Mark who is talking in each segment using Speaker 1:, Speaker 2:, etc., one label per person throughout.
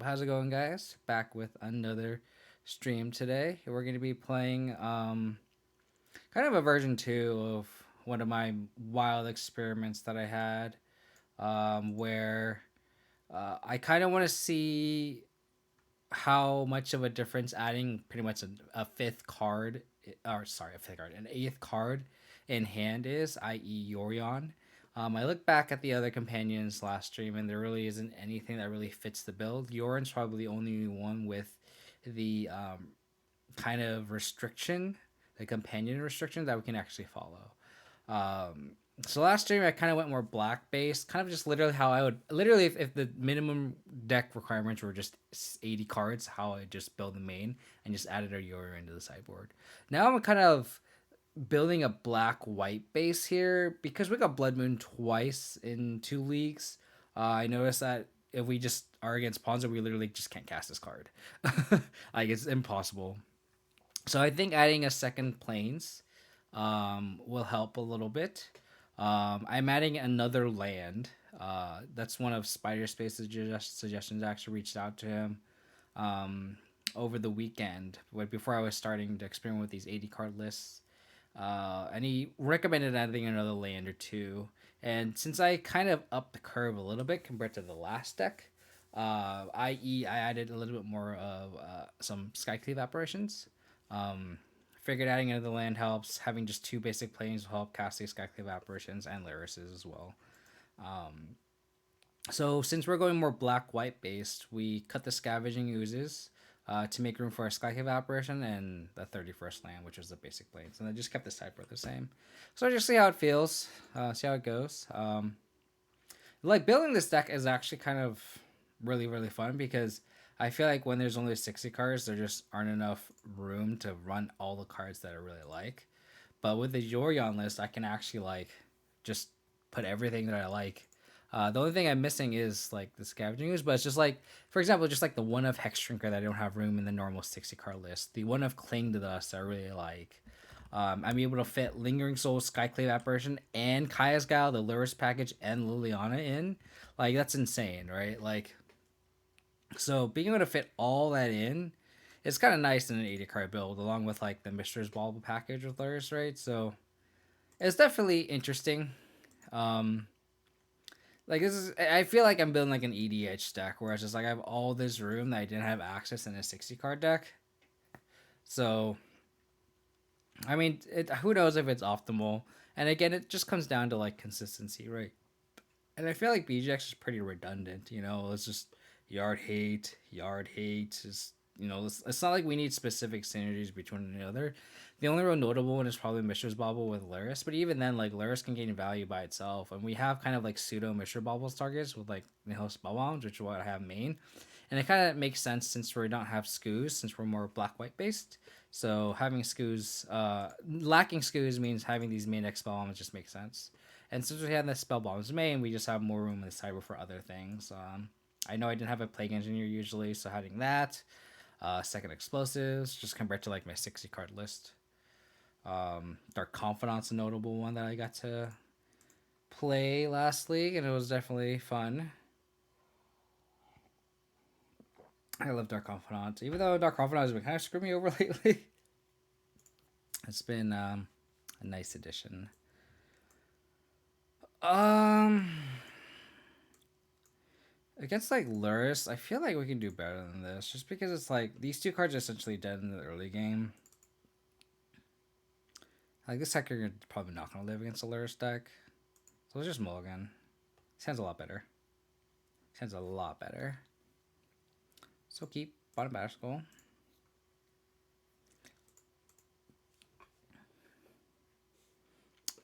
Speaker 1: How's it going, guys? Back with another stream today. We're going to be playing kind of a version 2 of one of my wild experiments that I had, where I kind of want to see how much of a difference adding pretty much a fifth card, or sorry, a fifth card, an eighth card in hand is, i.e., Yorion. I look back at the other companions last stream, and there really isn't anything that really fits the build. Yorion's probably the only one with the kind of restriction, the companion restriction that we can actually follow. Um, so last stream I kind of went more black based, kind of just literally how I would literally if the minimum deck requirements were just 80 cards, how I just build the main and just added a Yoru into the sideboard. Now I'm kind of building a black white base here because we got Blood Moon twice in 2 leagues. I noticed that if we just are against Ponzo, we literally just can't cast this card. Like it's impossible. So I think adding a second planes will help a little bit. I'm adding another land. That's one of Spider Space's suggestions. I actually reached out to him over the weekend, before I was starting to experiment with these 80 card lists. And he recommended adding another land or two. And since I kind of upped the curve a little bit compared to the last deck, i.e., I added a little bit more of some Skyclave Apparitions. Figured adding another land helps. Having just two basic planes will help casting Skyclave Apparitions and Lyrises as well. So since we're going more black-white based, we cut the Scavenging Oozes to make room for a Skyclave Apparition and the 31st land, which was the basic planes. And I just kept the sideboard the same. So just see how it feels, see how it goes. Like building this deck is actually kind of really, really fun because I feel like when there's only 60 cards, there just aren't enough room to run all the cards that I really like. But with the Yorion list, I can actually like just put everything that I like. The only thing I'm missing is like the Scavenging Ooze, but it's just like, for example, just like the one of Hex Drinker that I don't have room in the normal 60 card list. The one of Cling to Dust I really like. I'm able to fit Lingering Soul, Skyclave Apparition, and Kaya's Gal, the Luris package, and Liliana in. Like, that's insane, right? Like, so being able to fit all that in, it's kind of nice in an 80 card build, along with like the Mistress Bauble package with Luris, right? So it's definitely interesting. Um, like this is, I feel like I'm building like an EDH deck, where it's just like I have all this room that I didn't have access in a 60 card deck. So I mean, who knows if it's optimal? And again, it just comes down to like consistency, right? And I feel like BGX is pretty redundant. You know, it's just yard hate. Is it's not like we need specific synergies between the other. The only real notable one is probably Mishra's Bauble with Laris, but even then, like Laris can gain value by itself, and we have kind of like pseudo Mishra Baubles targets with like Nihil Spell Bombs, which is what I have main, and it kind of makes sense since we don't have Scoos, since we're more black white based. So having Scoos, lacking Scoos means having these main X Spell Bombs just makes sense. And since we have the Spell Bombs main, we just have more room in the sideboard for other things. I know I didn't have a Plague Engineer usually, so having that, second Explosives, just compared to like my 60 card list. Dark Confidant's a notable one that I got to play last league, and it was definitely fun. I love Dark Confidant, even though Dark Confidant has been kind of screwing me over lately. It's been a nice addition. Against like Luris, I feel like we can do better than this, just because it's like these two cards are essentially dead in the early game. Like this deck, you're probably not gonna live against a Luris deck, so let's just mulligan. Sounds a lot better. Sounds a lot better. So keep bottom basket.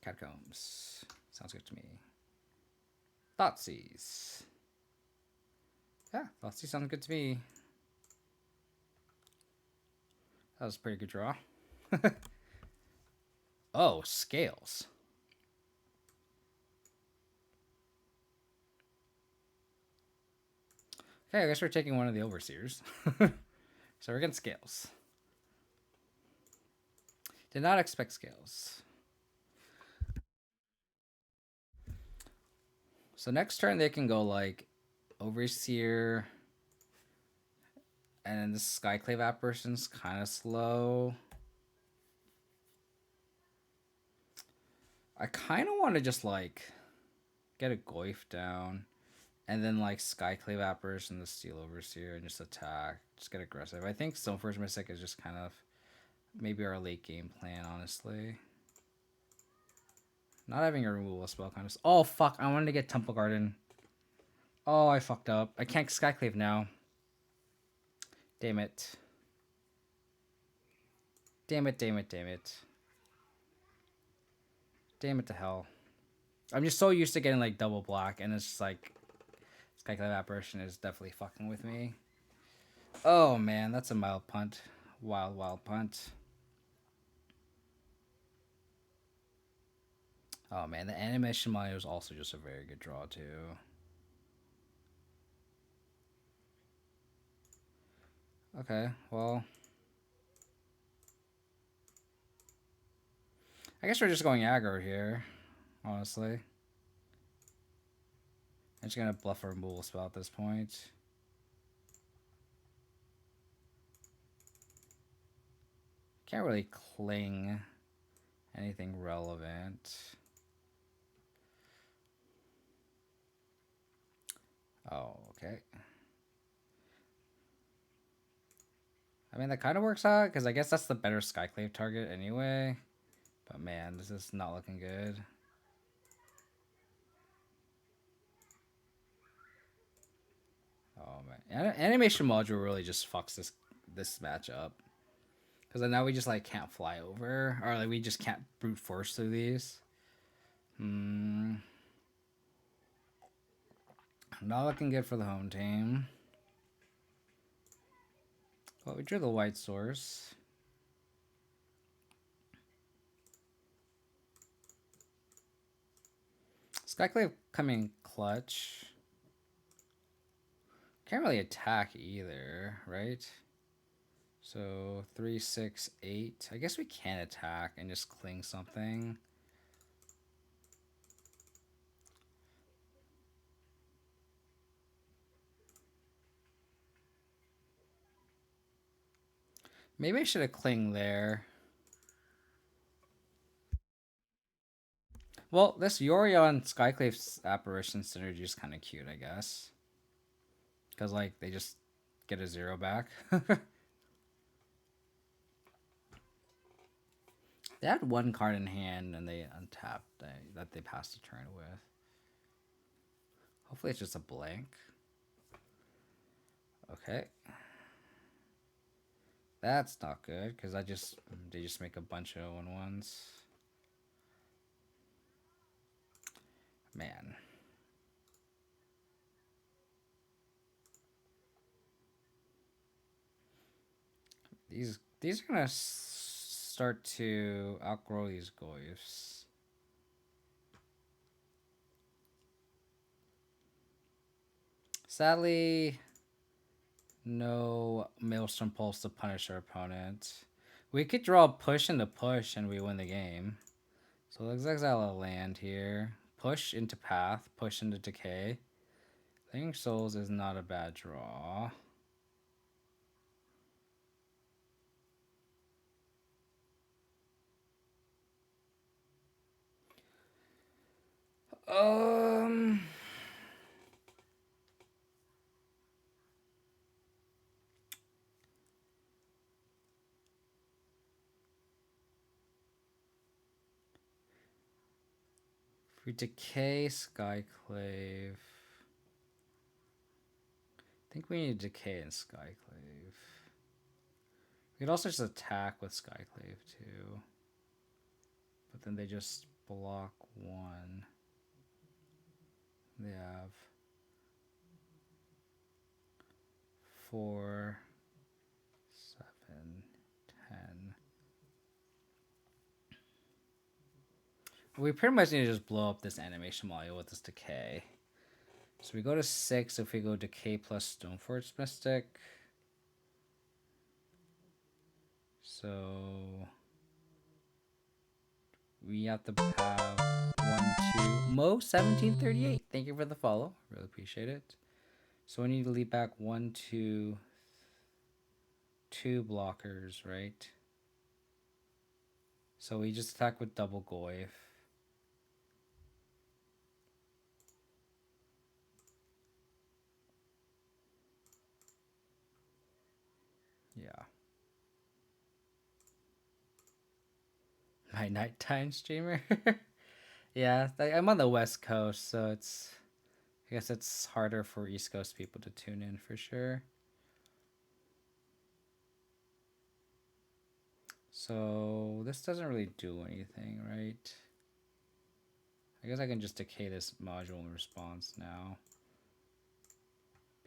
Speaker 1: Catacombs. Sounds good to me. Thoughtseize. Yeah, Thoughtseize sounds good to me. That was a pretty good draw. Oh, Scales. Okay, I guess we're taking one of the Overseers. So we're getting Scales. Did not expect Scales. So next turn they can go like Overseer, And then this Skyclave Apparition's kind of slow. I kind of want to just like get a Goyf down. And then like Skyclave Apparition, the Steel Overseer, and just attack. Just get aggressive. I think Stoneforge Mystic is just kind of maybe our late game plan, honestly. Not having a removal spell kind of... Oh, fuck. I wanted to get Temple Garden. Oh, I fucked up. I can't Skyclave now. Damn it. Damn it, damn it, damn it. Damn it to hell. I'm just so used to getting like double black, and it's just like... Skyclave Apparition is definitely fucking with me. Oh, man. That's a mild punt. Wild, wild punt. Oh, man. The Animation Mario is also just a very good draw, too. Okay, well... I guess we're just going aggro here, honestly. I'm just gonna bluff a removal spell at this point. Can't really cling anything relevant. Oh, okay. I mean, that kind of works out, because I guess that's the better Skyclave target anyway. But man, this is not looking good. Oh man, animation module really just fucks this match up. Because now we just like can't fly over, or like we just can't brute force through these. Not looking good for the home team. Well, we drew the white source. Skyclave coming clutch. Can't really attack either, right? So 3, 6, 8. I guess we can attack and just cling something. Maybe I should have clinged there. Well, this Yorion Skyclave Apparition synergy is kind of cute, I guess. Because, like, they just get a 0 back. They had one card in hand and they untapped that they passed the turn with. Hopefully it's just a blank. Okay. That's not good, because they just make a bunch of 1/1s. Man. These are gonna start to outgrow these Goyfs. Sadly, no Maelstrom Pulse to punish our opponent. We could draw push into push and we win the game. So let's exile a land here. Push into path, push into decay. Clinging Souls is not a bad draw. If we decay Skyclave, I think we need decay and Skyclave. We could also just attack with Skyclave too. But then they just block 1. They have 4, 7, 10. We pretty much need to just blow up this animation module with this decay. So we go to 6 if we go decay plus Stoneforge Mystic. So we have to have 1, 2. Mo1738. Thank you for the follow. Really appreciate it. So we need to leave back 1, 2, 2 blockers, right? So we just attack with double Goyf. Yeah. My nighttime streamer? Yeah, I'm on the West Coast, so I guess it's harder for East Coast people to tune in for sure. So this doesn't really do anything, right? I guess I can just decay this module in response now.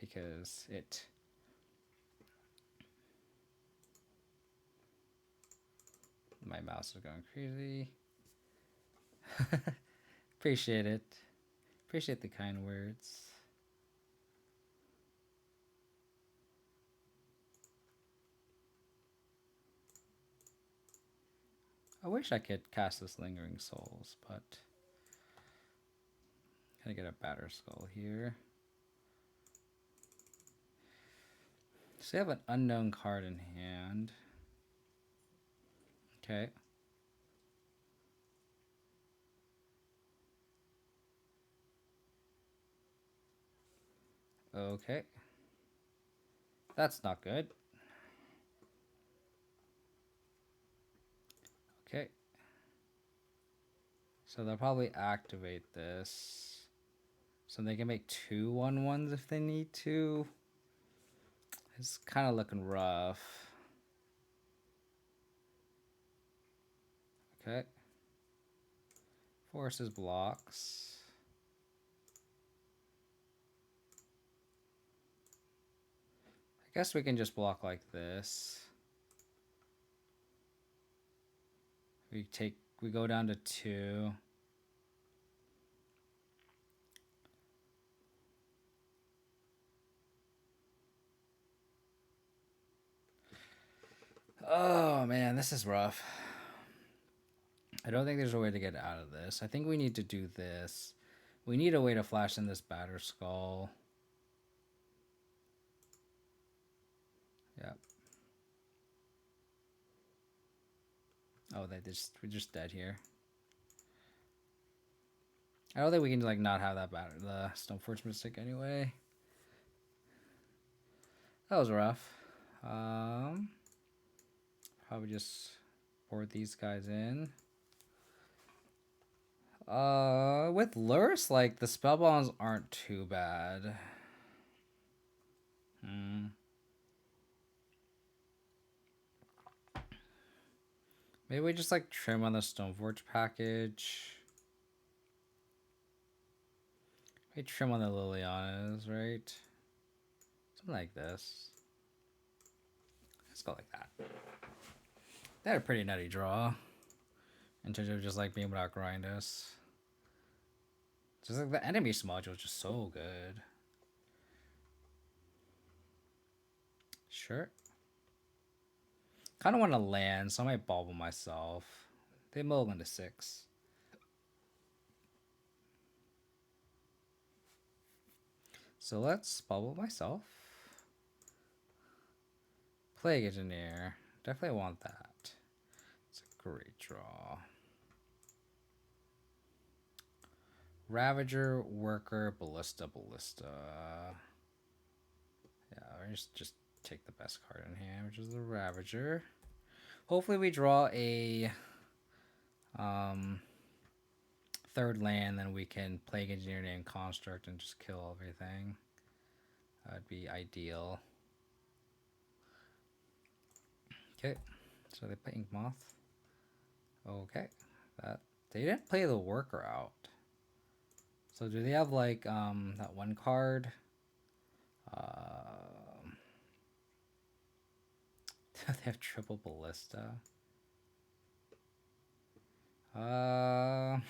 Speaker 1: Because my mouse is going crazy. Appreciate it. Appreciate the kind words. I wish I could cast this Lingering Souls, but gotta get a Batter Skull here. So I have an unknown card in hand. Okay. Okay. That's not good. Okay. So they'll probably activate this. So they can make 2 1/1s if they need to. It's kind of looking rough. Okay. Forces blocks. I guess we can just block like this. We go down to 2. Oh man, this is rough. I don't think there's a way to get out of this. I think we need to do this. We need a way to flash in this Batter Skull. Yep. Oh, we're just dead here. I don't think we can like not have that the Stoneforge Mystic anyway. That was rough. Probably just board these guys in. With Lurrus, like the spell bombs aren't too bad. Maybe we just like trim on the Stoneforge package. We trim on the Lilianas, right? Something like this. Let's go like that. They had a pretty nutty draw. In terms of just like being able to outgrind us. Just like the enemy module is just so good. Sure. Kind of want to land, so I might bobble myself. They mulligan to 6. So let's bubble myself. Plague Engineer. Definitely want that. It's a great draw. Ravager, Worker, Ballista. Yeah, I just take the best card in hand, which is the Ravager. Hopefully we draw a third land, then we can Plague Engineer and Construct and just kill everything. That'd be ideal. Okay, so they play Ink Moth. Okay, they didn't play the Worker out. So do they have like that one card? They have triple Ballista. I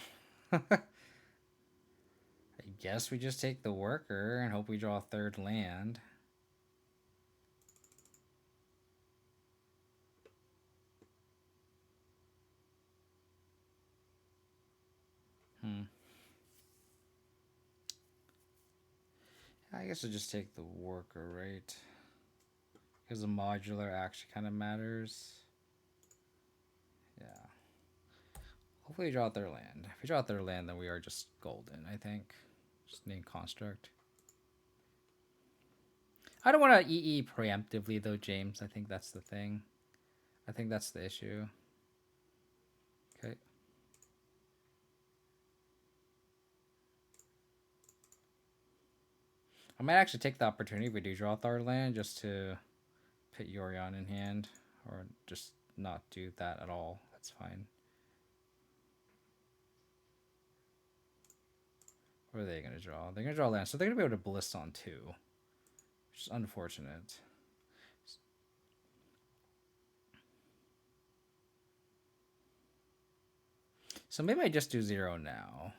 Speaker 1: guess we just take the Worker and hope we draw a third land. I guess I'll just take the Worker, right? Because the modular actually kind of matters. Yeah. Hopefully we draw out their land. If we draw out their land, then we are just golden, I think. Just name construct. I don't want to EE preemptively, though, James. I think that's the thing. I think that's the issue. Okay. I might actually take the opportunity if we do draw out our land just to put Yorion in hand. Or just not do that at all. That's fine. What are they going to draw? They're going to draw land. So they're going to be able to Ballista on 2. Which is unfortunate. So maybe I just do 0 now.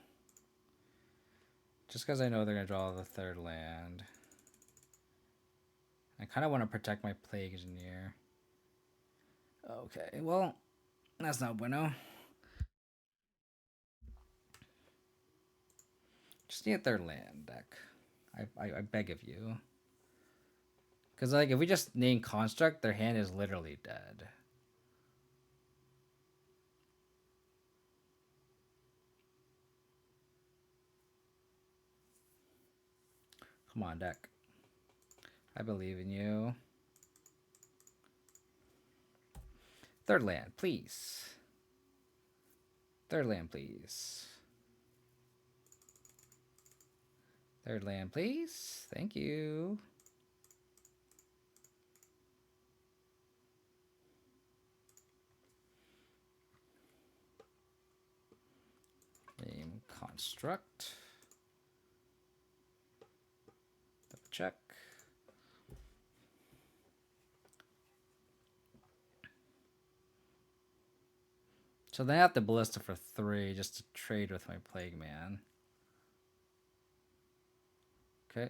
Speaker 1: Just because I know they're going to draw the 3rd land. I kind of want to protect my Plague Engineer. Okay, well, that's not bueno. Just need their land deck. I beg of you. Because, like, if we just name Construct, their hand is literally dead. Come on, deck. I believe in you. 3rd land, please. 3rd land, please. 3rd land, please. Thank you. Name construct. Double check. So they have to Ballista for 3 just to trade with my Plague Man. Okay.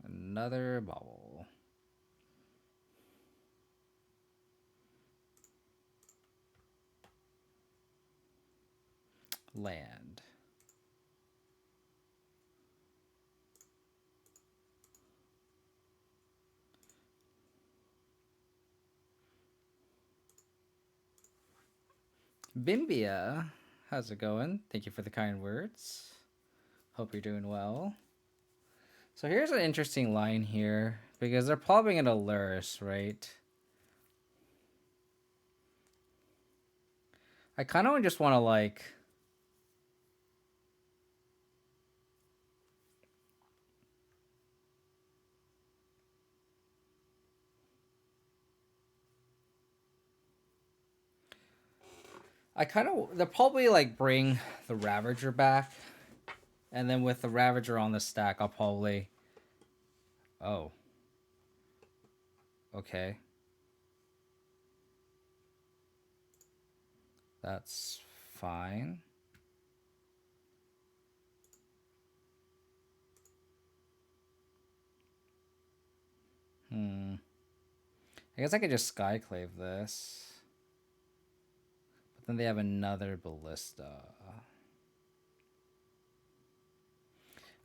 Speaker 1: Another bubble. Land. Bimbia, how's it going? Thank you for the kind words. Hope you're doing well. So here's an interesting line here, because they're probably going to lure us, right? I kind of just want to, like... they'll probably, like, bring the Ravager back. And then with the Ravager on the stack, I'll probably... Oh. Okay. That's fine. I guess I could just Skyclave this. But then they have another Ballista.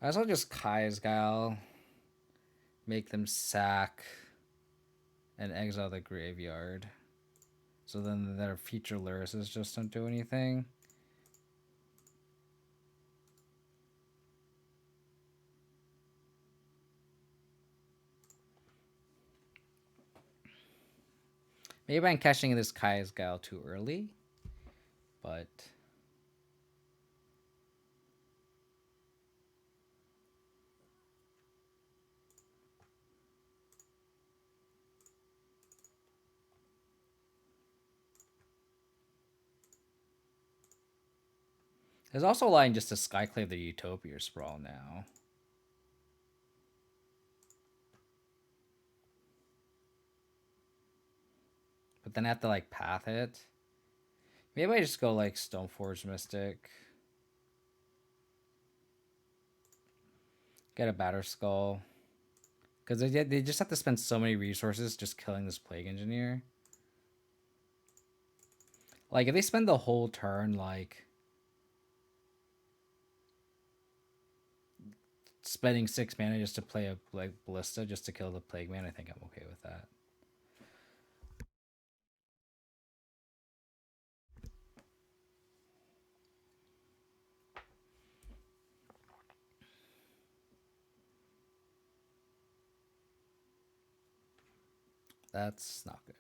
Speaker 1: I also just Kai's Gal. Make them sack. And exile the graveyard. So then their future Lyrises just don't do anything. Maybe I'm catching this Kai's Gal too early. But... There's also a line just to Skyclave the Utopia Sprawl now. But then I have to, like, path it. Maybe I just go, like, Stoneforge Mystic. Get a Batter Skull. Because they just have to spend so many resources just killing this Plague Engineer. Like, if they spend the whole turn, like... spending 6 mana just to play a like Ballista just to kill the Plague Man, I think I'm okay with that. That's not good.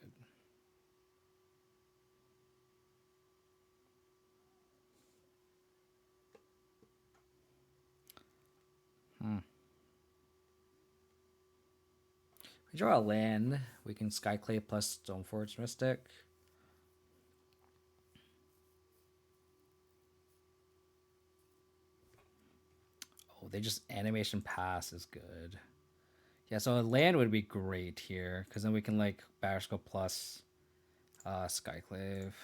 Speaker 1: We draw a land. We can Skyclave plus Stoneforge Mystic. Oh, they just animation pass is good. Yeah, so a land would be great here because then we can like Batterskull plus Skyclave.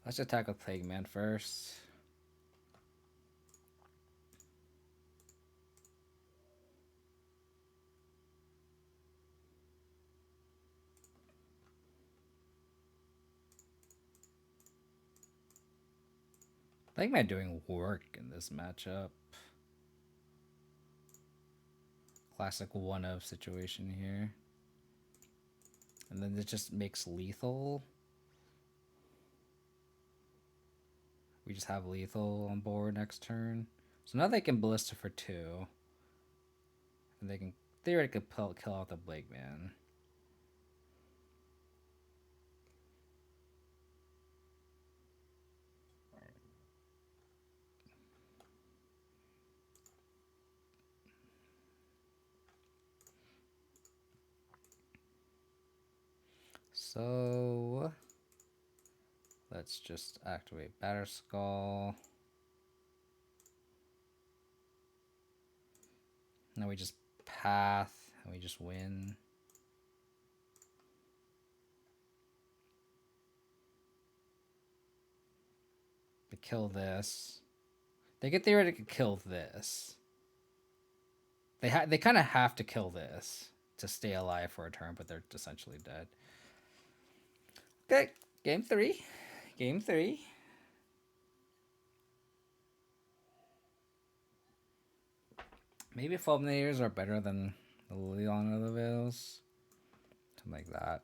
Speaker 1: Let's attack with Plague Man first. Plague Man doing work in this matchup. Classic 1-of situation here. And then it just makes lethal. We just have lethal on board next turn. So now they can Ballista for 2. And they can theoretically kill out the Plague Man. So let's just activate Batterskull. Now we just path and we just win. They kill this. They could theoretically kill this. They kind of have to kill this to stay alive for a turn, but they're essentially dead. Okay, game 3. Game 3. Maybe Fulminators are better than the Leon of the Veils. Something like that.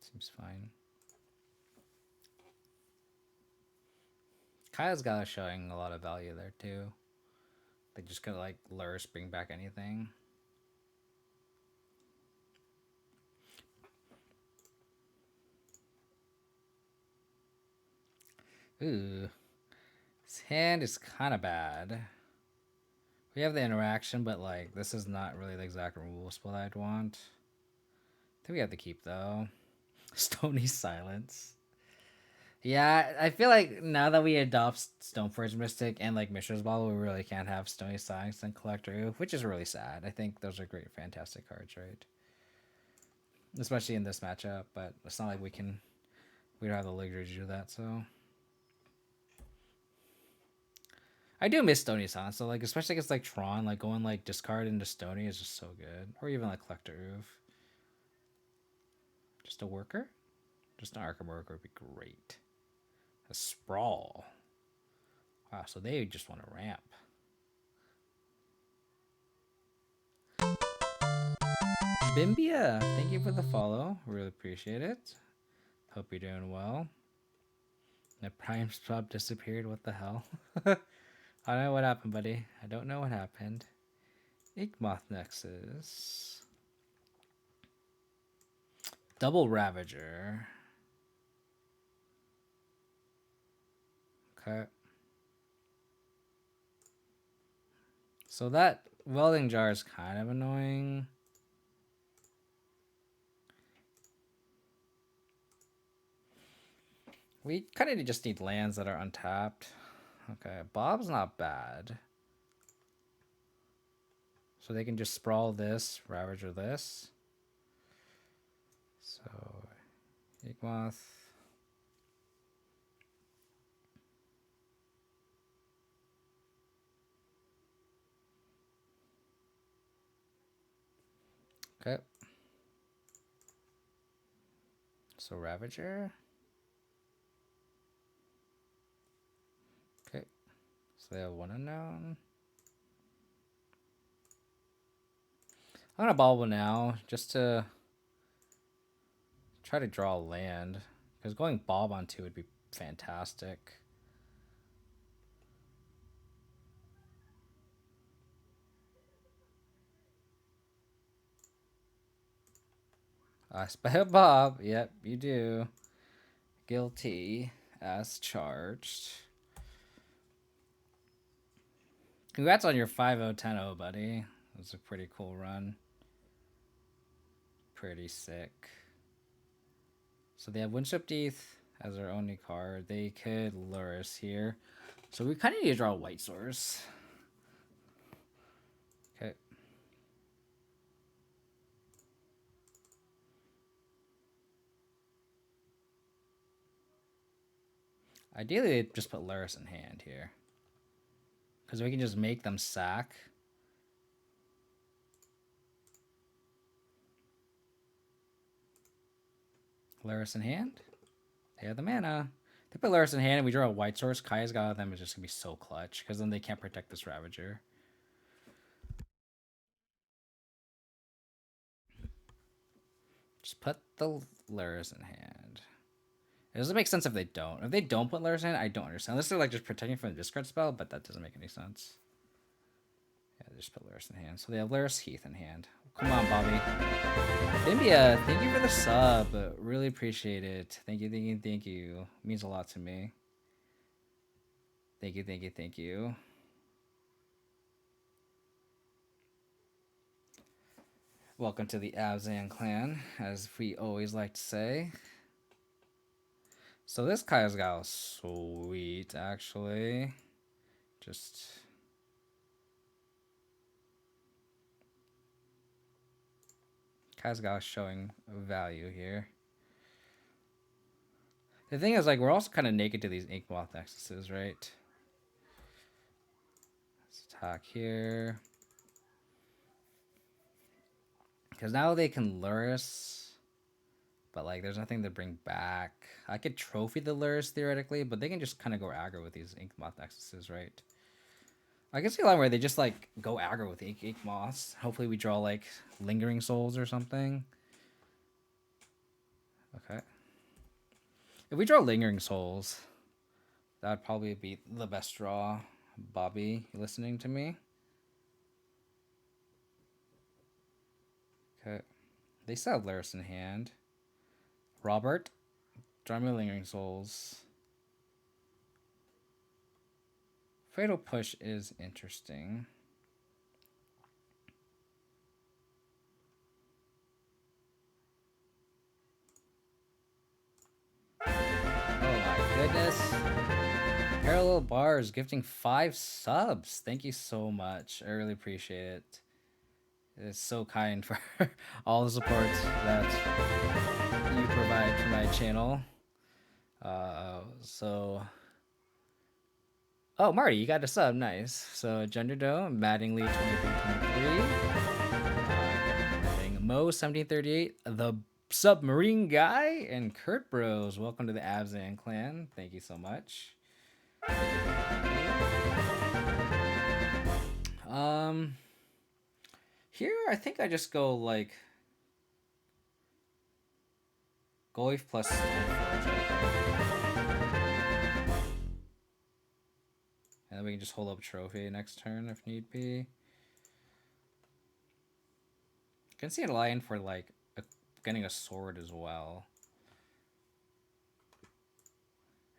Speaker 1: Seems fine. Kaya's got a showing a lot of value there too. They just could like lures, bring back anything. Ooh. His hand is kind of bad. We have the interaction, but like this is not really the exact rule split I'd want. I think we have to keep though. Stony Silence. Yeah, I feel like now that we adopt Stoneforge Mystic and like Mishra's Ball, we really can't have Stony Silence and Collector Oof, which is really sad. I think those are great, fantastic cards, right? Especially in this matchup, but it's not like we don't have the luxury to do that, so. I do miss Stony Silence, so like especially against like Tron, like going like discard into Stony is just so good. Or even like Collector Oof. Just a worker? Just an Arkham worker would be great. A Sprawl. Wow, so they just want to ramp. Bimbia, thank you for the follow. Really appreciate it. Hope you're doing well. The Prime Sub disappeared. What the hell? I don't know what happened, buddy. I don't know what happened. Igmoth Nexus. Double Ravager. Okay. So that welding jar is kind of annoying. We kind of just need lands that are untapped. Okay, Bob's not bad. So they can just sprawl this, Ravager this. So, Igmoth. Okay. So Ravager. Okay. So they have one unknown. I'm gonna bobble now just to try to draw a land. Because going Bob on 2 would be fantastic. I spell Bob. Yep, you do. Guilty as charged. Congrats on your 5-0-10-0, buddy. That was a pretty cool run. Pretty sick. So they have Windswept Teeth as their only card. They could Luris here. So we kind of need to draw a white source. Okay. Ideally, they'd just put Luris in hand here. Because we can just make them sack. Luris in hand. They have the mana. They put Luris in hand and we draw a white source. Kaya's got them is just going to be so clutch. Because then they can't protect this Ravager. Just put the Luris in hand. It doesn't make sense if they don't. If they don't put Luris in hand, I don't understand. Unless they're like just protecting from the discard spell, but that doesn't make any sense. Yeah, they just put Luris in hand. So they have Luris Heath in hand. Come on, Bobby. Bimbia, thank you for the sub. Really appreciate it. Thank you, thank you, thank you. It means a lot to me. Thank you, thank you, thank you. Welcome to the Abzan clan, as we always like to say. So this Kaya's got sweet, actually. Just... Kazgal showing value here. The thing is, like, we're also kind of naked to these Ink Moth Nexuses, right? Let's attack here. Because now they can Luris, but, like, there's nothing to bring back. I could trophy the Luris, theoretically, but they can just kind of go aggro with these Ink Moth Nexuses, right? I can see a lot where they just, like, go aggro with Ink Moths. Hopefully we draw, like, Lingering Souls or something. Okay. If we draw Lingering Souls, that would probably be the best draw. Bobby, you listening to me? Okay. They still have Luris in hand. Robert, draw me Lingering Souls. Fatal Push is interesting. Oh my goodness. Parallel Bars gifting 5 subs. Thank you so much. I really appreciate it. It's so kind for all the support that you provide for my channel. Oh, Marty, you got a sub. Nice. So, Gender Dome, Mattingly 2323. Mo 1738, the Submarine Guy, and Kurt Bros. Welcome to the Abzan clan. Thank you so much. Here I think I just go like Goif plus Stoneforge, and then we can just hold up Trophy next turn if need be. I can see a lion for like getting a sword as well.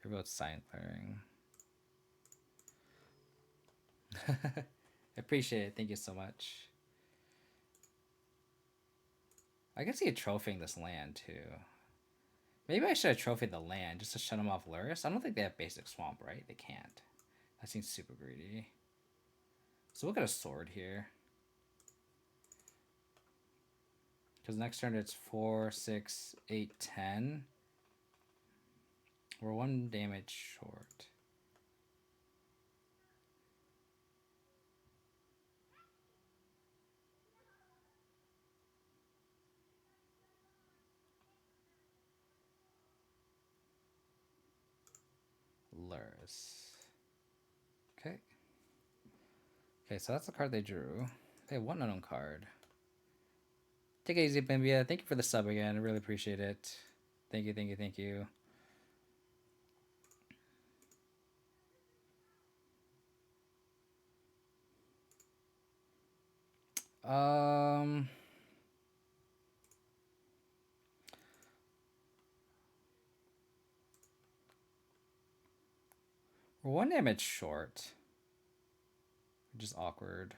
Speaker 1: Here about Silent Clearing. I appreciate it. Thank you so much. I can see a trophying this land too. Maybe I should have trophied the land just to shut them off Luris. I don't think they have basic swamp, right? They can't. That seems super greedy. So we'll get a sword here. Because next turn it's 4, 6, 8, 10. We're 1 damage short. Luris. Okay. Okay, so that's the card they drew. They have one unknown card. Take it easy, Bimbia. Thank you for the sub again. I really appreciate it. Thank you, thank you, thank you. We're one damage short, which is awkward.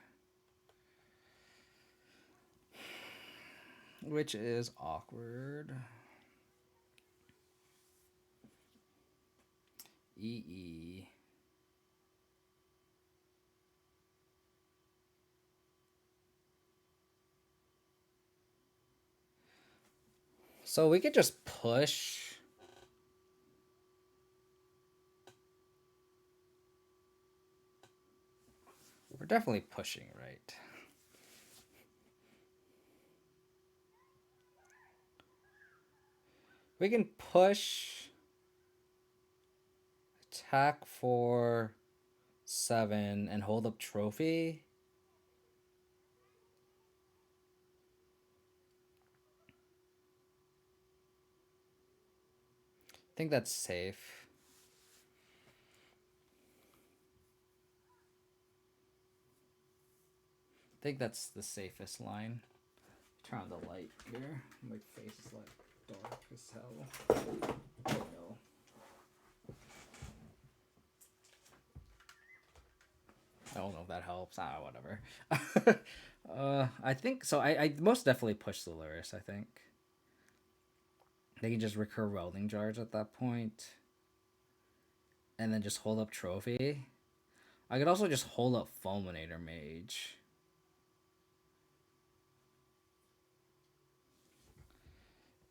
Speaker 1: Which is awkward. EE. So we could just push. We're definitely pushing, right? We can push, attack for 7, and hold up trophy. I think that's safe. I think that's the safest line. Turn on the light here. My face is like dark as hell. Oh no. I don't know if that helps. Whatever. I think so. I most definitely push the Luris, I think. They can just recur welding jars at that point. And then just hold up trophy. I could also just hold up Fulminator Mage.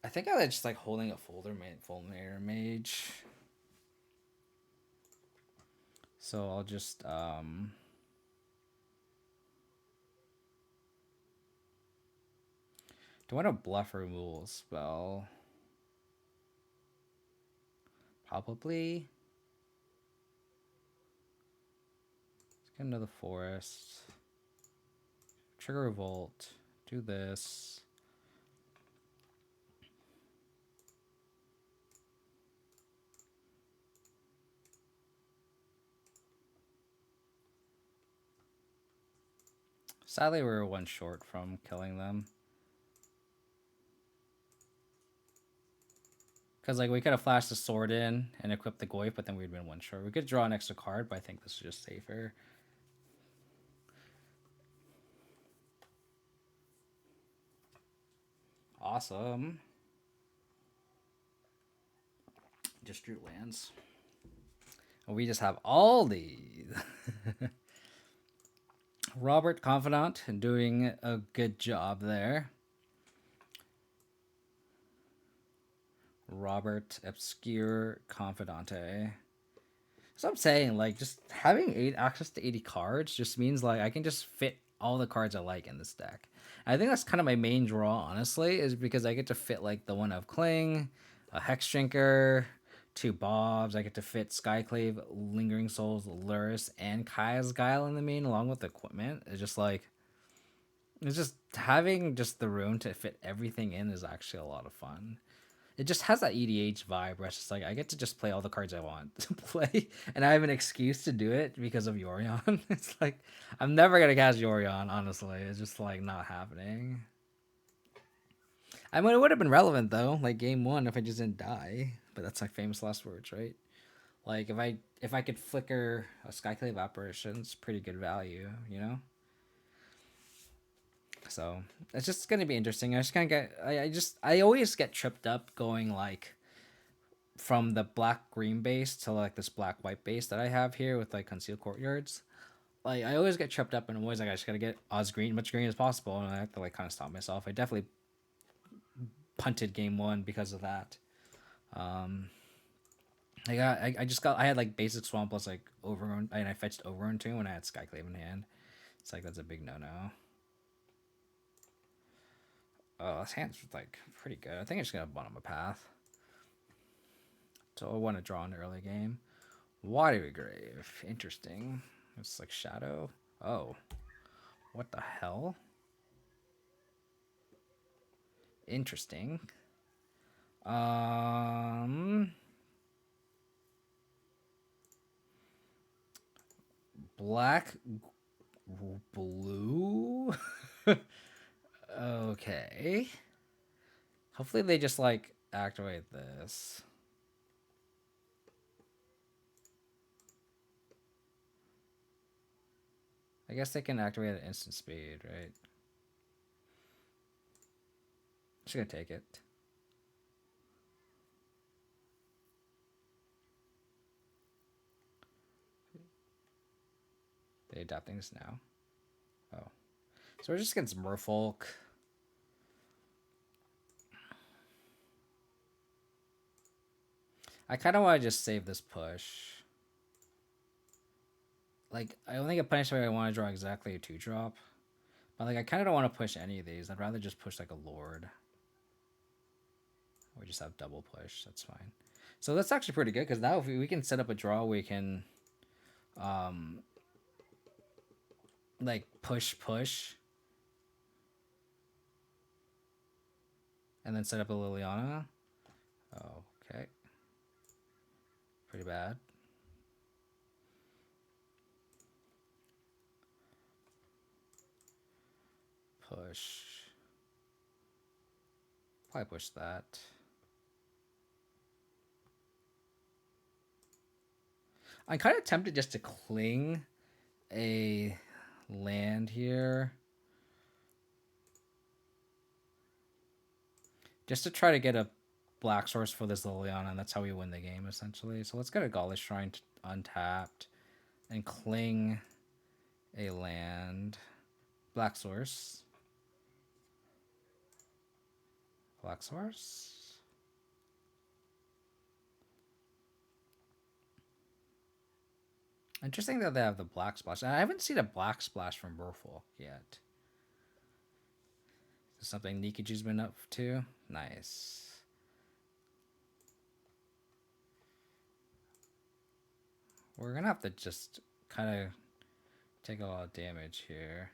Speaker 1: I think I just like holding a Fulminator Mage. So I'll just do I want a bluff removal spell? Probably. Let's get into the forest. Trigger Revolt. Do this. Sadly, we were one short from killing them. Because like we could have flashed the sword in and equipped the Goyf, but then we'd been one short. We could draw an extra card, but I think this is just safer. Awesome. Just drew lands. We just have all these. Robert Confidant doing a good job there. Robert Obscure Confidante. So I'm saying, like, just having access to 80 cards just means like I can just fit all the cards I like in this deck. And I think that's kind of my main draw, honestly, is because I get to fit like the one of Cling, a Hex Drinker, 2 Bobs. I get to fit Skyclave, Lingering Souls, Luris, and Kaya's Guile in the main along with the equipment. It's just like it's just having just the room to fit everything in is actually a lot of fun. It just has that EDH vibe where it's just like I get to just play all the cards I want to play, and I have an excuse to do it because of Yorion. It's like I'm never gonna cast Yorion, honestly. It's just like not happening. I mean, it would have been relevant though, like game 1 if I just didn't die. But that's like famous last words, right? Like if I could flicker a Skyclave Apparition, it's pretty good value, you know. So it's just gonna be interesting. I just kind of get I always get tripped up going like from the black green base to like this black white base that I have here with like concealed courtyards. Like I always get tripped up and always like I just gotta get as much green as possible, and I have to like kind of stop myself. I definitely punted game 1 because of that. I had like basic swamp plus like overgrown, and I fetched overgrown too when I had Skyclave in hand. It's like that's a big no. Oh, this hand's like pretty good. I think I'm just gonna bottom a path. So I want to draw in the early game. Watery Grave. Interesting. It's like shadow. Oh. What the hell? Interesting. Black blue. Okay. Hopefully they just like activate this. I guess they can activate at instant speed, right? Just gonna take it. They adapting this now. Oh. So we're just against Merfolk. I kind of want to just save this push. Like, I only get punished if I want to draw exactly a 2-drop. But, like, I kind of don't want to push any of these. I'd rather just push, like, a Lord. Or just have double push. That's fine. So that's actually pretty good, because now if we can set up a draw, we can, like, push. And then set up a Liliana. Oh, okay. Pretty bad. Push. Probably push that. I'm kind of tempted just to cling a land here. Just to try to get a black source for this Liliana, and that's how we win the game, essentially. So let's get a Gaulish Shrine untapped and cling a land. Black source. Black source. Interesting that they have the black splash. I haven't seen a black splash from Merfolk yet. Is this something Nikaju's been up to? Nice. We're gonna have to just kind of take a lot of damage here.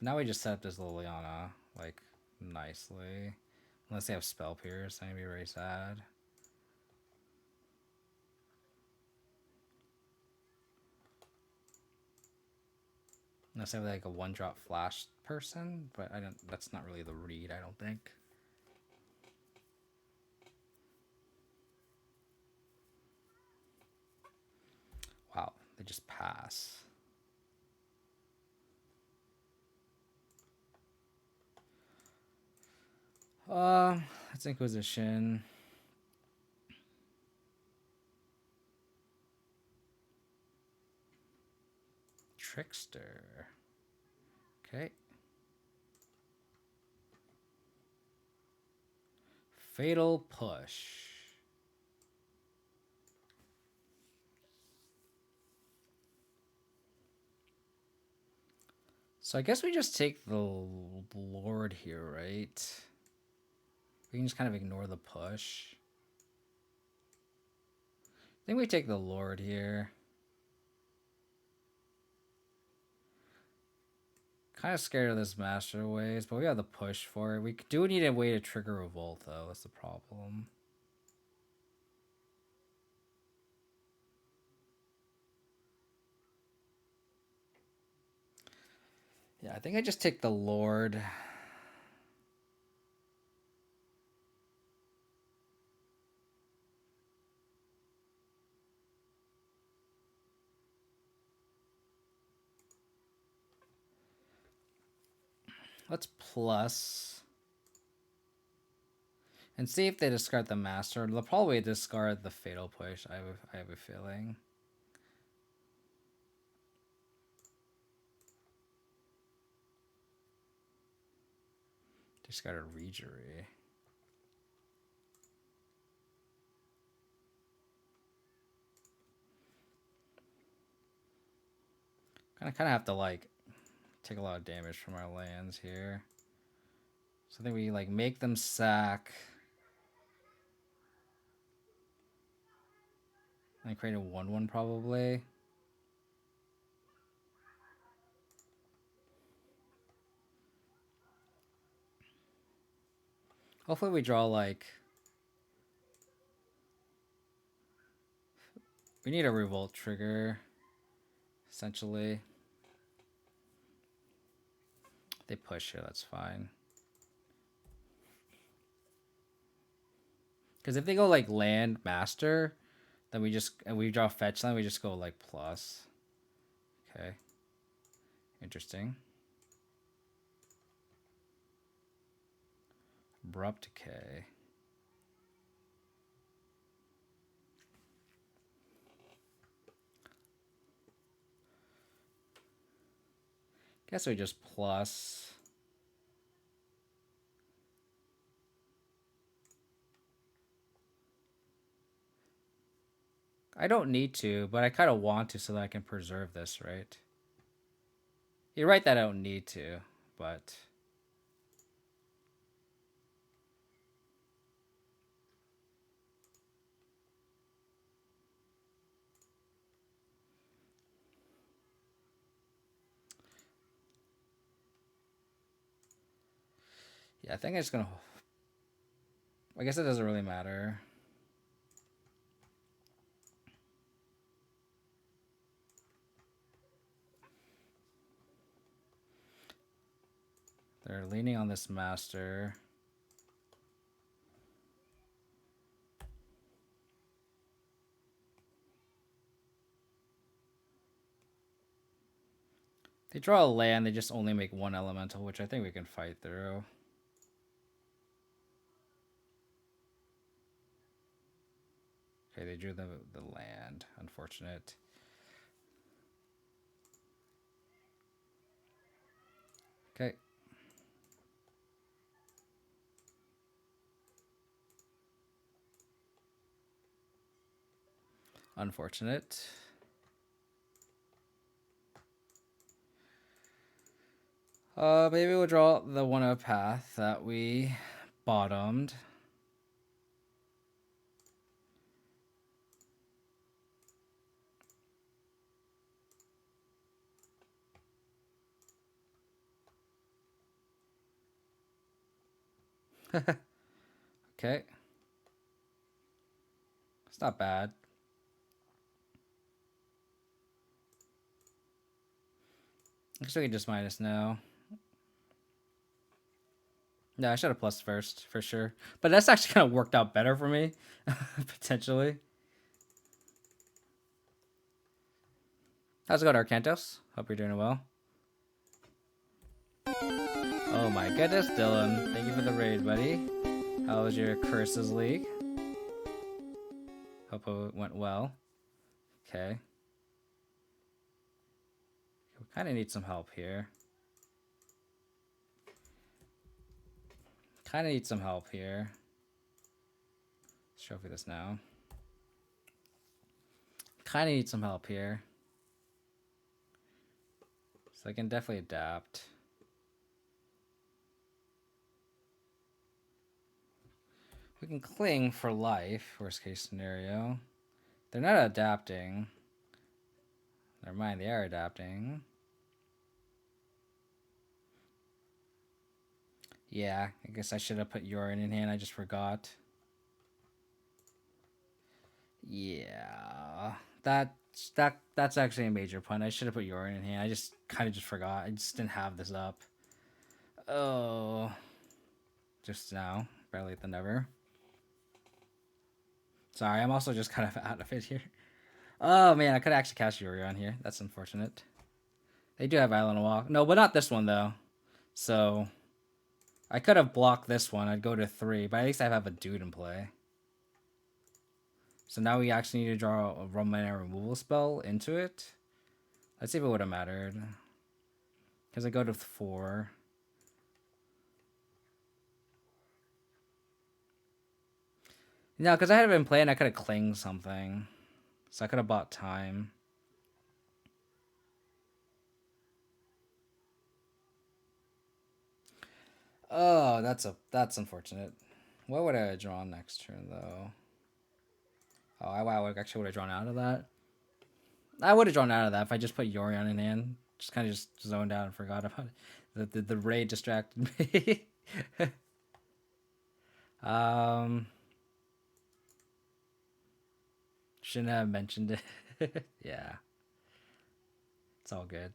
Speaker 1: Now we just set up this Liliana, like, nicely. Unless they have Spell Pierce, I'd be very sad. Unless they have like a 1-drop flash person, but I don't. That's not really the read, I don't think. Wow, they just pass. That's Inquisition. Trickster. Okay. Fatal Push. So I guess we just take the Lord here, right? We can just kind of ignore the push. I think we take the Lord here. Kind of scared of this Master Ways, but we have the push for it. We do need a way to trigger Revolt, though. That's the problem. Yeah, I think I just take the Lord. Let's plus. And see if they discard the Master. They'll probably discard the Fatal Push, I have a feeling. Discarded Regery. Kind of have to, like, take a lot of damage from our lands here. So I think we, like, make them sack. I created 1/1 probably. Hopefully we draw like... We need a revolt trigger, essentially. They push here, that's fine. Because if they go like land master, then we draw fetch land, we just go like plus. Okay. Interesting. Abrupt decay. Guess we just plus. I don't need to, but I kind of want to so that I can preserve this, right? You're right that I don't need to, but... Yeah, I think I'm just gonna... I guess it doesn't really matter. They're leaning on this master. They draw a land, they just only make one elemental, which I think we can fight through. Okay, they drew the land. Unfortunate. Okay. Unfortunate. Maybe we'll draw the 1-0 path that we bottomed. Okay. It's not bad. I guess we can just minus now. Yeah, I should have plus first, for sure. But that's actually kind of worked out better for me, potentially. How's it going, Arcantos? Hope you're doing well. Oh my goodness, Dylan. Thank you for the raid, buddy. How was your Curses League? Hope it went well. Okay. We kind of need some help here. Kind of need some help here. Let's trophy this now. Kind of need some help here. So I can definitely adapt. We can cling for life, worst case scenario. They're not adapting. Never mind, they are adapting. Yeah, I guess I should have put Yorion in hand, I just forgot. Yeah, that's actually a major pun. I should have put Yorion in hand. I just kind of just forgot. I just didn't have this up. Oh, just now, better late than never. Sorry, I'm also just kind of out of it here. Oh man, I could actually cast Yorion here. That's unfortunate. They do have Island Walk. No, but not this one though. So I could have blocked this one. I'd go to 3, but at least I have a dude in play. So now we actually need to draw a mana removal spell into it. Let's see if it would have mattered. Because I go to 4. No, because I had been playing, I could have clinged something. So I could have bought time. Oh, that's unfortunate. What would I have drawn next turn though? Oh, I actually would have drawn out of that. I would have drawn out of that if I just put Yorion in hand. Just kind of just zoned out and forgot about it. The raid distracted me. um, shouldn't have mentioned it. Yeah, it's all good.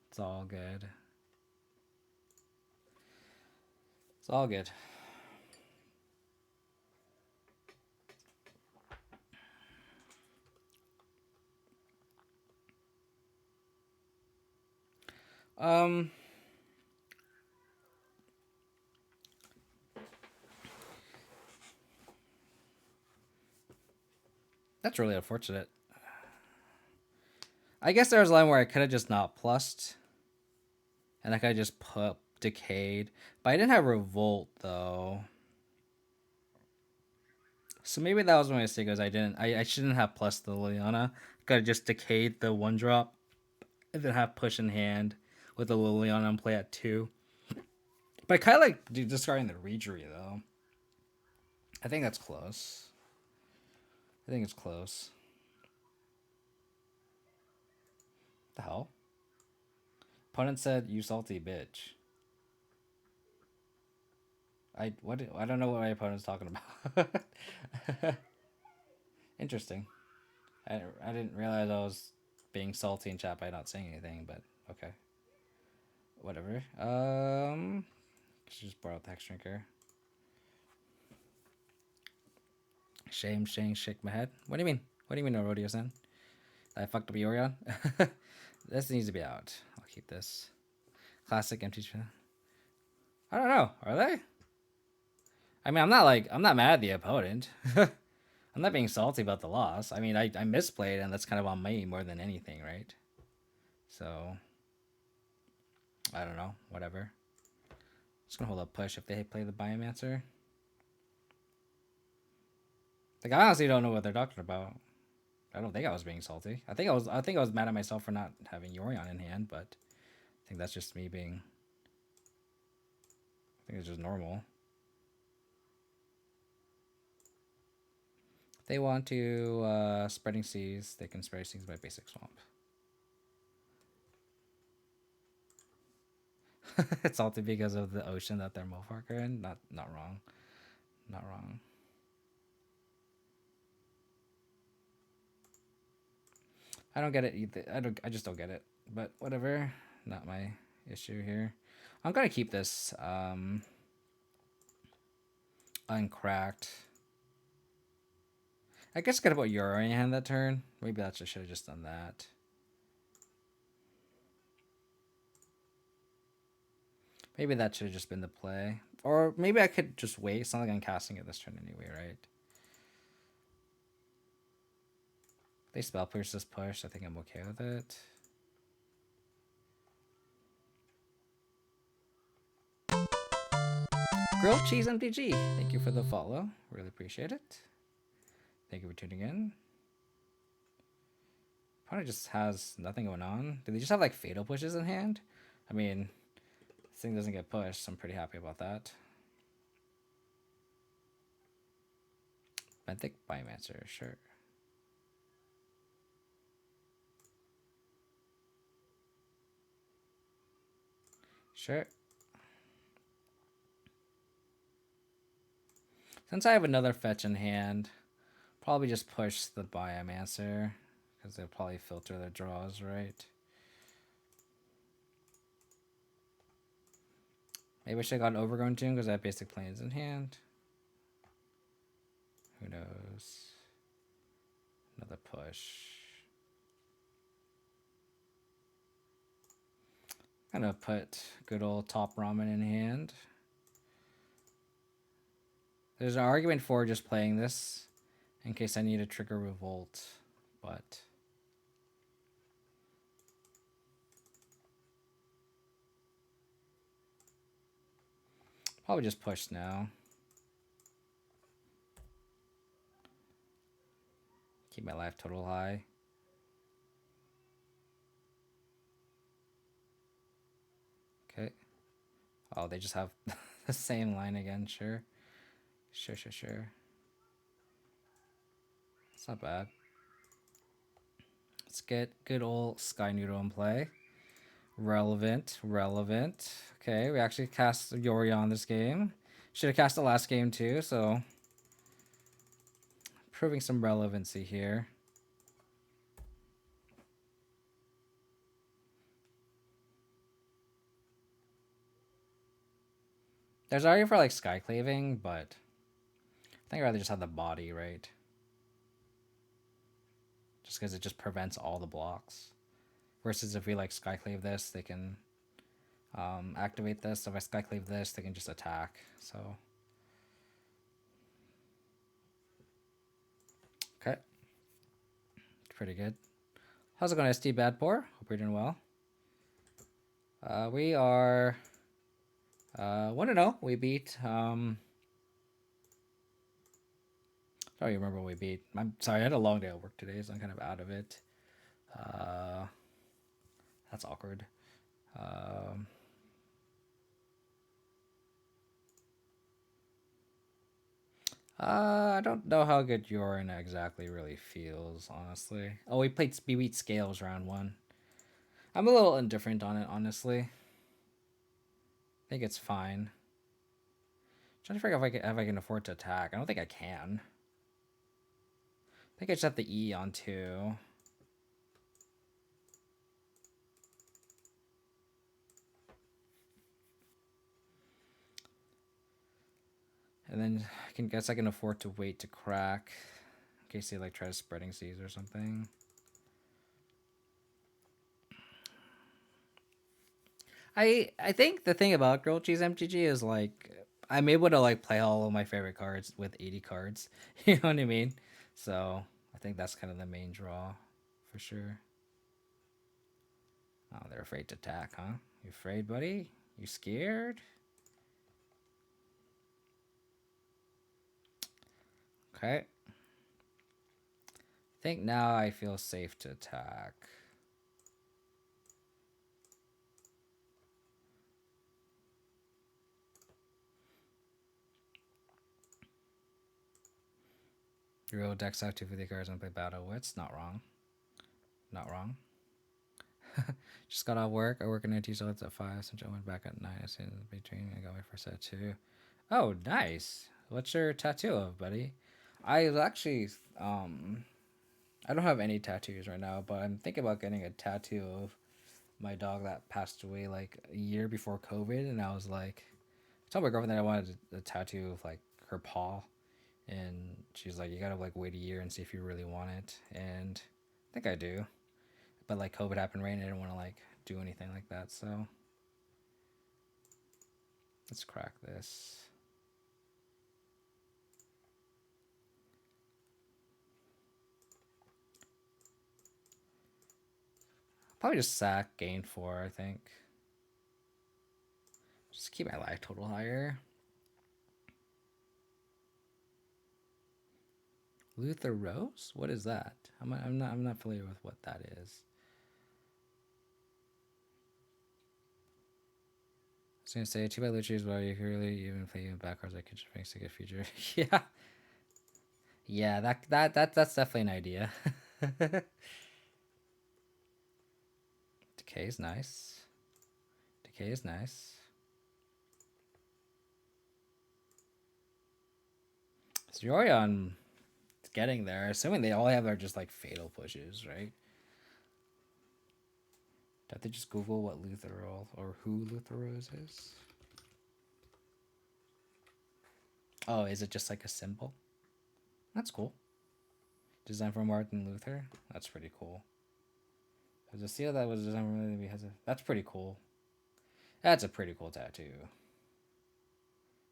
Speaker 1: It's all good. It's all good. Um, that's really unfortunate. I guess there was a line where I could have just not plussed, and I could have just put Decayed, but I didn't have Revolt though. So maybe that was my mistake. Was I shouldn't have plus the Liliana. Could have just decayed the 1-drop, and then have push in hand with the Liliana and play at 2. But I kind of like discarding the Regery though. I think that's close. I think it's close. What the hell? Opponent said, "You salty bitch." I don't know what my opponent's talking about. Interesting. I didn't realize I was being salty in chat by not saying anything, but okay. Whatever. Just borrow the Hex Drinker. Shame, shake my head. What do you mean? What do you mean no rodeo son? I fucked up Yorion? This needs to be out. I'll keep this. Classic empty. I don't know. Are they? I mean, I'm not mad at the opponent. I'm not being salty about the loss. I mean, I misplayed, and that's kind of on me more than anything, right? So, I don't know. Whatever. Just gonna hold up push if they play the Biomancer. Like, I honestly don't know what they're talking about. I don't think I was being salty. I think I was mad at myself for not having Yorion in hand, but I think that's just me being. I think it's just normal. If they want to spreading seas, they can spread seas by basic swamp. It's salty because of the ocean that their Merfolk are in. Not wrong. Not wrong. I don't get it either. I just don't get it. But whatever. Not my issue here. I'm gonna keep this uncracked. I guess I could have put Yorion in hand that turn. Maybe I should have just done that. Maybe that should have just been the play. Or maybe I could just wait. It's not like I'm casting it this turn anyway, right? They spell pierce this push. I think I'm okay with it. Grilled Cheese MTG. Thank you for the follow. Really appreciate it. Thank you for tuning in. Probably just has nothing going on. Do they just have like fatal pushes in hand? I mean, this thing doesn't get pushed, so I'm pretty happy about that. I think Biomancer, sure. Sure. Since I have another fetch in hand, probably just push the Biomancer, because they'll probably filter their draws, right? Maybe I should have got an Overgrown Tomb because I have basic planes in hand. Who knows? Another push. I'm gonna put good old Top Ramen in hand. There's an argument for just playing this in case I need to trigger Revolt, but probably just push now. Keep my life total high. Okay. Oh, they just have the same line again, sure. Sure. It's not bad. Let's get good old Sky Noodle in play. Relevant. Okay, we actually cast Yorion this game. Should have cast the last game too, so proving some relevancy here. There's already for like Skyclaving, but I think I'd rather just have the body, right? Just because it just prevents all the blocks. Versus if we like Skyclave this, they can activate this. If I Skyclave this, they can just attack. So, okay. Pretty good. How's it going, SD Badpoor? Hope you're doing well. We are 1-0. We beat I don't even remember what we beat. I'm sorry, I had a long day at work today, so I'm kind of out of it. That's awkward. I don't know how good Yorion exactly really feels, honestly. Oh, we beat Scales round 1. I'm a little indifferent on it, honestly. I think it's fine. I'm trying to figure out if I can afford to attack. I don't think I can. I think I just have the E on 2. And then I guess I can afford to wait to crack in case they like try to spreading seas or something. I think the thing about grilled cheese MTG is like I'm able to like play all of my favorite cards with 80 cards. You know what I mean? So I think that's kind of the main draw for sure. Oh, they're afraid to attack, huh? You afraid, buddy? You scared? Okay. I think now I feel safe to attack. Real decks out 250 cards and play Battle Wits. Not wrong. Not wrong. Just got off work. I work in IT, so it's at 5. Since I went back at 9. I see in between. I got my first tattoo. Oh, nice. What's your tattoo of, buddy? I actually, I don't have any tattoos right now, but I'm thinking about getting a tattoo of my dog that passed away like a year before COVID, and I was like, I told my girlfriend that I wanted a tattoo of like her paw, and she's like, you gotta like wait a year and see if you really want it, and I think I do, but like COVID happened, right, and I didn't want to like do anything like that, so let's crack this. Probably just sack, gain 4, I think. Just keep my life total higher. Luther Rose? What is that? I'm not familiar with what that is. I was gonna say 2 by Luchis where you can really even play even backwards like kitchen things to get future. Yeah. Yeah, that's definitely an idea. Decay is nice. Decay is nice. So Yorion is getting there. Assuming they all have are just like fatal pushes, right? Did they just Google what Luther or who Luther Rose is? Oh, is it just like a symbol? That's cool. Designed for Martin Luther. That's pretty cool. There's a seal that was designed for me has a. That's pretty cool. That's a pretty cool tattoo.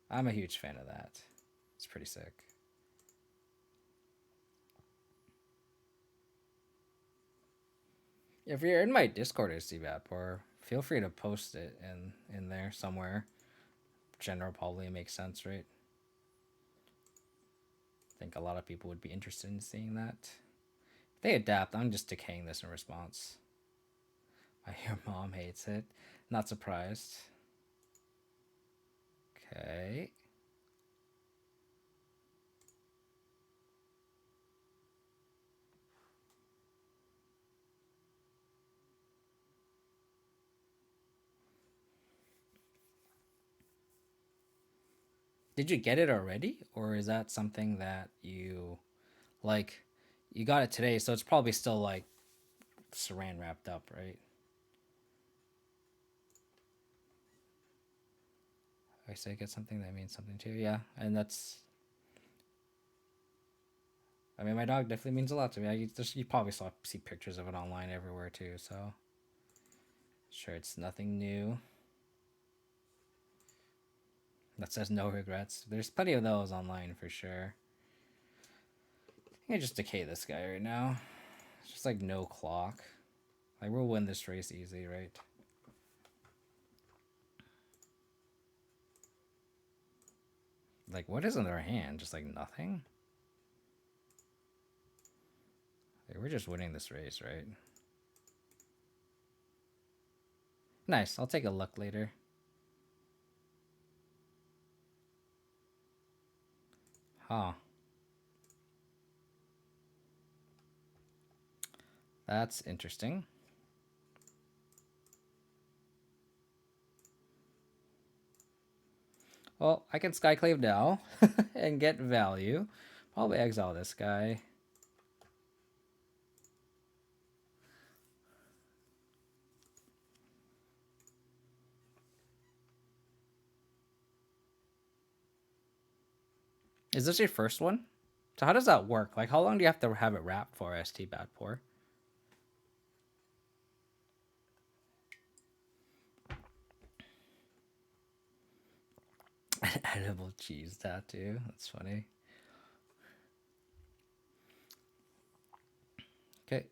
Speaker 1: I'm a huge fan of that. It's pretty sick. If you're in my Discord as CBAP, feel free to post it in there somewhere. General probably makes sense, right? I think a lot of people would be interested in seeing that. If they adapt, I'm just decaying this in response. I hear mom hates it. Not surprised. Okay. Did you get it already, or is that something that you like? You got it today, so it's probably still like saran wrapped up, right? I say get something that means something too. Yeah, and that's. I mean, my dog definitely means a lot to me. You probably see pictures of it online everywhere too. So, sure, it's nothing new. That says no regrets. There's plenty of those online for sure. I can just decay this guy right now. It's just like no clock. Like we'll win this race easy, right? Like what is in their hand? Just like nothing? Like, we're just winning this race, right? Nice. I'll take a look later. Huh. That's interesting. Well, I can Skyclave now and get value. Probably exile this guy. Is this your first one? So how does that work? Like how long do you have to have it wrapped for, ST Bad Poor? An edible cheese tattoo. That's funny. Okay.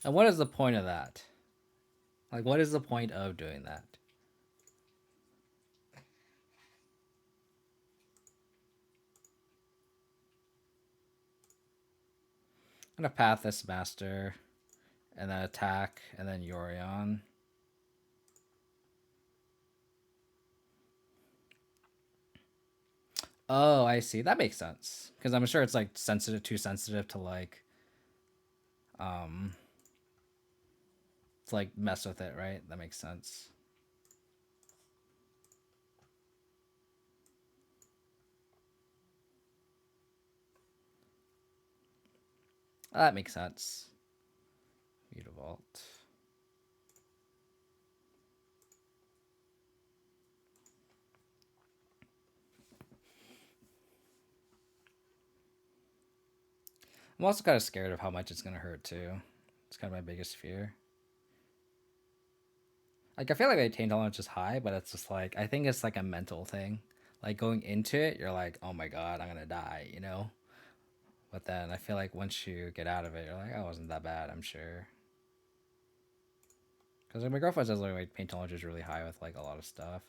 Speaker 1: And what is the point of that? Like, what is the point of doing that? I'm gonna path this master, and then attack, and then Yorion. Oh, I see. That makes sense. Because I'm sure it's like too sensitive to like, um, to like mess with it, right? That makes sense. That makes sense. Mutavault. I'm also kind of scared of how much it's gonna hurt too. It's kind of my biggest fear. Like I feel like my attain tolerance is high, but it's just like I think it's like a mental thing. Like going into it, you're like, oh my god, I'm gonna die, you know. But then I feel like once you get out of it, you're like, oh, it wasn't that bad, I'm sure. Because like, my girlfriend says like my pain tolerance is really high with like a lot of stuff.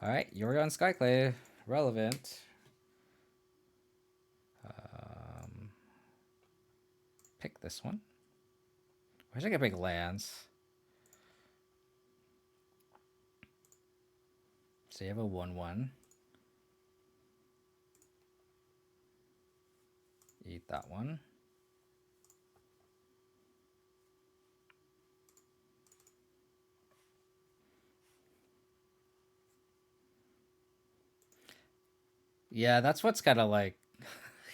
Speaker 1: All right, Yorion Skyclave, relevant. Pick this one. I wish I could pick lands. So you have a 1/1. Eat that one. Yeah, that's what's kind of like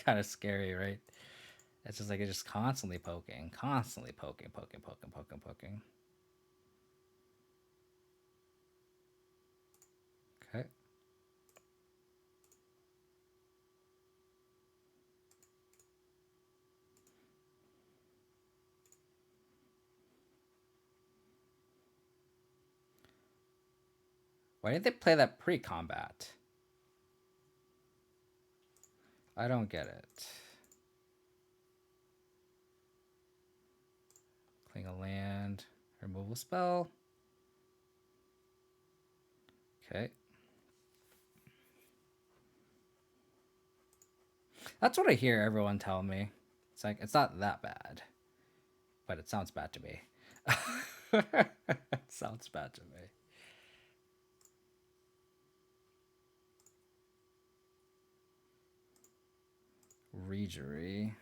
Speaker 1: kind of scary, right? It's just like it's just constantly poking, poking. Okay. Why did they play that pre-combat? I don't get it. Playing a land, remove a spell. Okay. That's what I hear everyone tell me. It's like, it's not that bad. But it sounds bad to me. It sounds bad to me. Regery.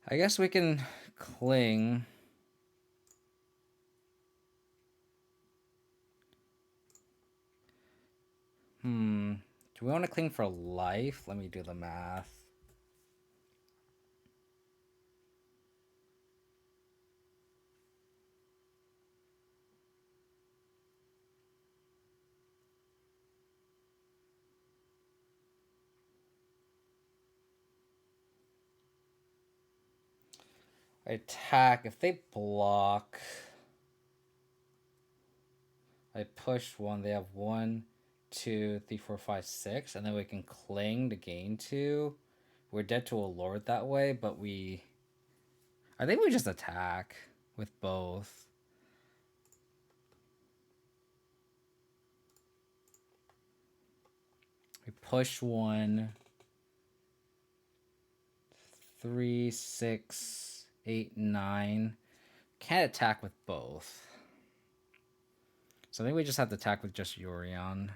Speaker 1: I guess we can cling. Do we want to cling for life? Let me do the math. I attack. If they block, I push one. They have 1, 2, 3, 4, 5, 6, and then we can cling to gain 2. We're dead to a lord that way, but I think we just attack with both. We push 1, 3, 6, 8, 9. Can't attack with both. So I think we just have to attack with just Yorion.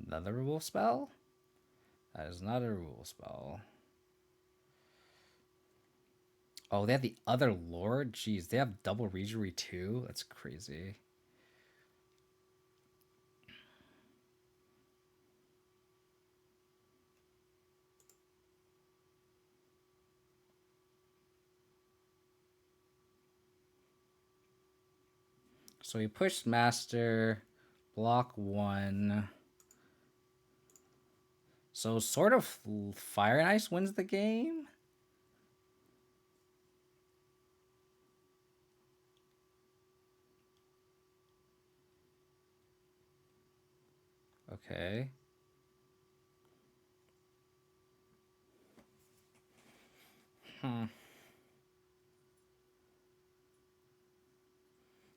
Speaker 1: Another rule spell? That is not a rule spell. Oh, they have the other lord? Jeez, they have double Regery too? That's crazy. So we pushed Master, block 1. So sort of Fire and Ice wins the game? Okay.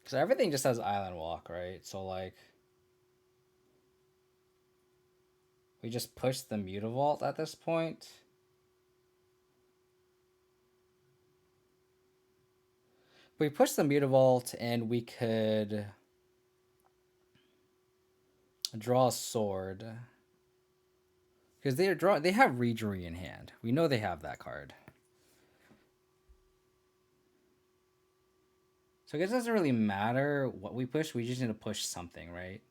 Speaker 1: Because everything just has Island Walk, right? So, like, we just push the Mutavault at this point. We push the Mutavault and we could draw a sword. Because they have Regery in hand. We know they have that card. So I guess it doesn't really matter what we push. We just need to push something, right?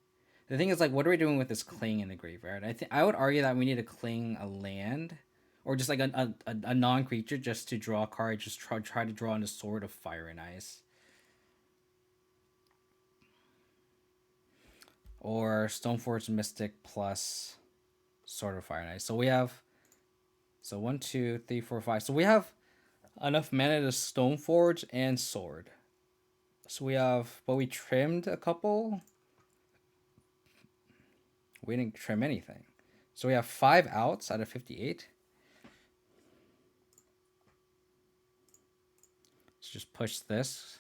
Speaker 1: The thing is, like, what are we doing with this cling in the graveyard? I would argue that we need to cling a land, or just like a non-creature just to draw a card. Just try to draw on a Sword of Fire and Ice, or Stoneforge Mystic plus Sword of Fire and Ice. So we have 1, 2, 3, 4, 5. So we have enough mana to Stoneforge and Sword. So we have, but we trimmed a couple. We didn't trim anything. So we have 5 outs out of 58. Let's just push this.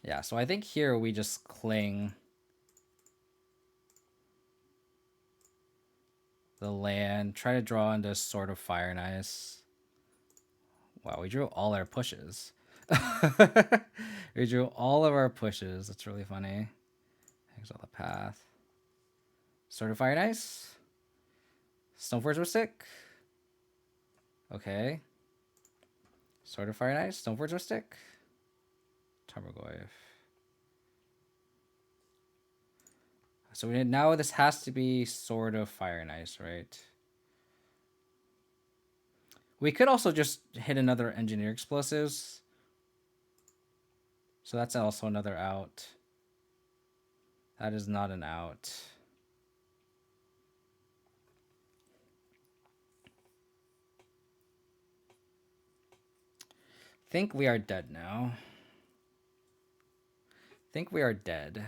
Speaker 1: Yeah, so I think here we just cling the land, try to draw into Sword of Fire and Ice. Wow, we drew all our pushes. We drew all of our pushes. That's really funny. Exile the Path. Sword of Fire and Ice. Stoneforge Mystic. Okay. Sword of Fire and Ice. Stoneforge Mystic. Tarmogoyf. So now this has to be Sword of Fire and Ice, right? We could also just hit another engineer explosives. So that's also another out. That is not an out. Think we are dead now. Think we are dead.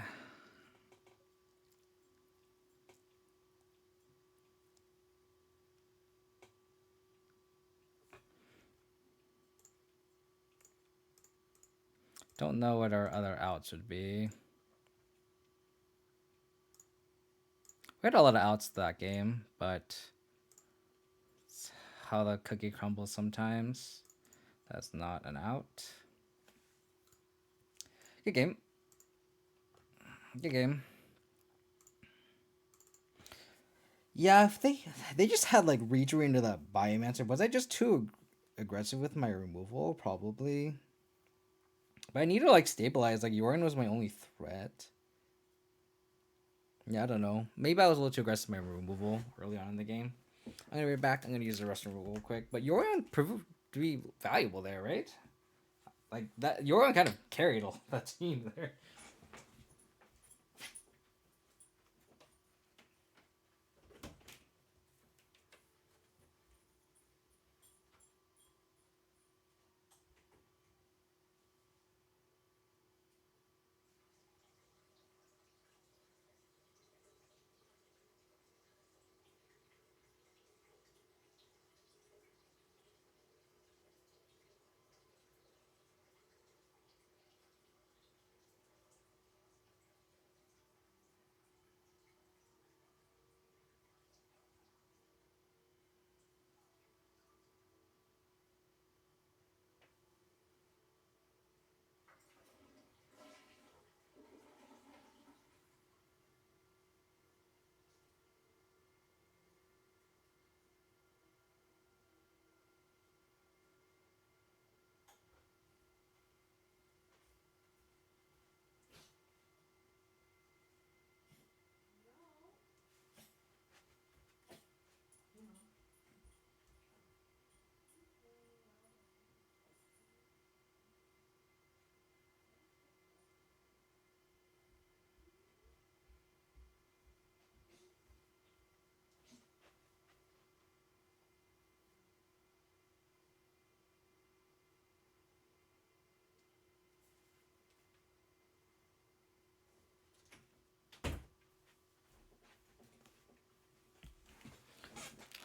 Speaker 1: Don't know what our other outs would be. We had a lot of outs that game, but it's how the cookie crumbles sometimes. That's not an out. Good game. Good game. Yeah, if they just had like reach into that Biomancer. Was I just too aggressive with my removal? Probably. But I need to like stabilize. Like Yorion was my only threat. Yeah, I don't know. Maybe I was a little too aggressive with my removal early on in the game. I'm gonna be back. I'm gonna use the rest removal real quick. But Yorion proved to be valuable there, right? Like that Yorion kind of carried that team there.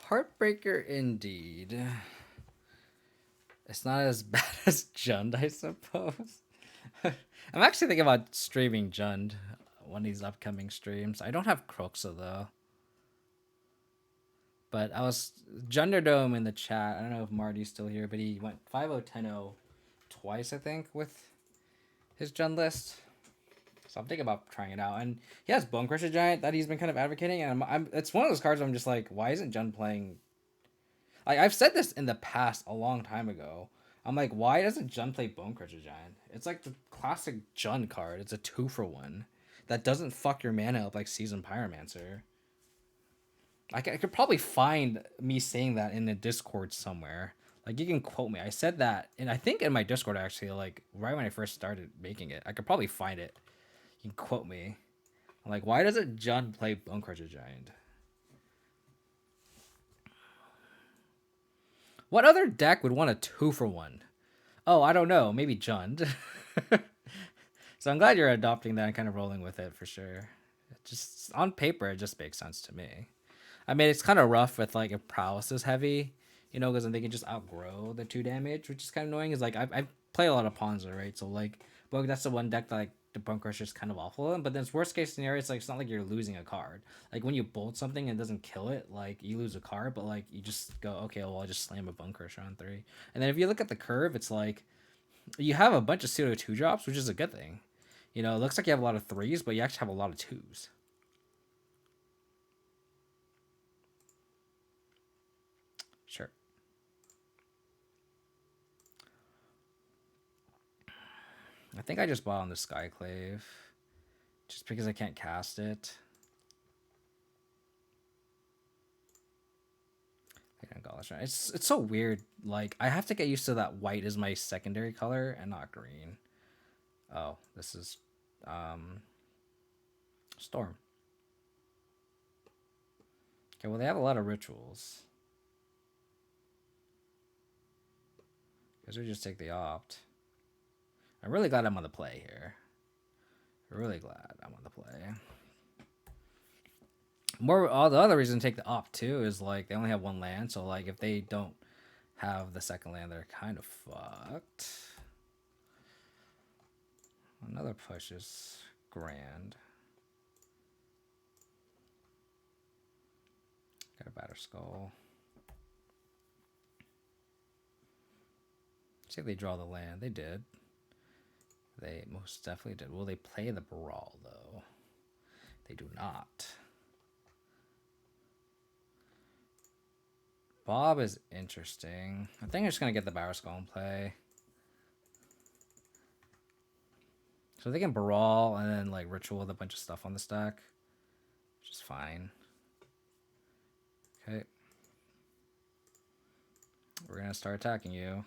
Speaker 1: Heartbreaker indeed. It's not as bad as Jund, I suppose. I'm actually thinking about streaming Jund one of these upcoming streams. I don't have Croxa though. But I was Junderdome in the chat. I don't know if Marty's still here, but he went 5-0-10-0 twice, I think, with his Jund list. So I'm thinking about trying it out. And he has Bone Crusher Giant that he's been kind of advocating. And it's one of those cards where I'm just like, why isn't Jund playing? Like, I've said this in the past a long time ago. I'm like, why doesn't Jund play Bone Crusher Giant? It's like the classic Jund card. It's a 2-for-1 that doesn't fuck your mana up like Seasoned Pyromancer. I could probably find me saying that in the Discord somewhere. Like, you can quote me. I said that, and I think in my Discord, actually, like, right when I first started making it. I could probably find it. You can quote me. I'm like, why doesn't Jund play Bone Crusher Giant? What other deck would want a 2-for-1? Oh, I don't know. Maybe Jund. So I'm glad you're adopting that and kind of rolling with it for sure. Just on paper, it just makes sense to me. I mean, it's kind of rough with like if prowess is heavy, because then they can just outgrow the 2 damage, which is kind of annoying. Is like I play a lot of Ponza, right? So like, but that's the one deck that like the Bone Crusher is kind of awful in. But then it's worst case scenario, it's like it's not like you're losing a card. Like when you bolt something and it doesn't kill it, like you lose a card, but like you just go, okay, well I'll just slam a Bone Crusher on 3. And then if you look at the curve, it's like you have a bunch of pseudo 2-drops, which is a good thing. It looks like you have a lot of 3s, but you actually have a lot of 2s. Sure. I think I just bought on the Skyclave just because I can't cast it. I think I embellishment. It's so weird. Like I have to get used to that white is my secondary color and not green. Oh, this is Storm. Okay, well they have a lot of rituals. Guess we just take the opt. I'm really glad I'm on the play here. Really glad I'm on the play. All the other reason to take the opt too is like they only have one land, so like if they don't have the second land, they're kind of fucked. Another push is grand. Got a Batter Skull. See if they draw the land. They did. They most definitely did. Will they play the Brawl though? They do not. Bob is interesting. I think I'm just gonna get the Batter Skull in play. So they can Brawl and then like Ritual with a bunch of stuff on the stack, which is fine. Okay. We're gonna start attacking you.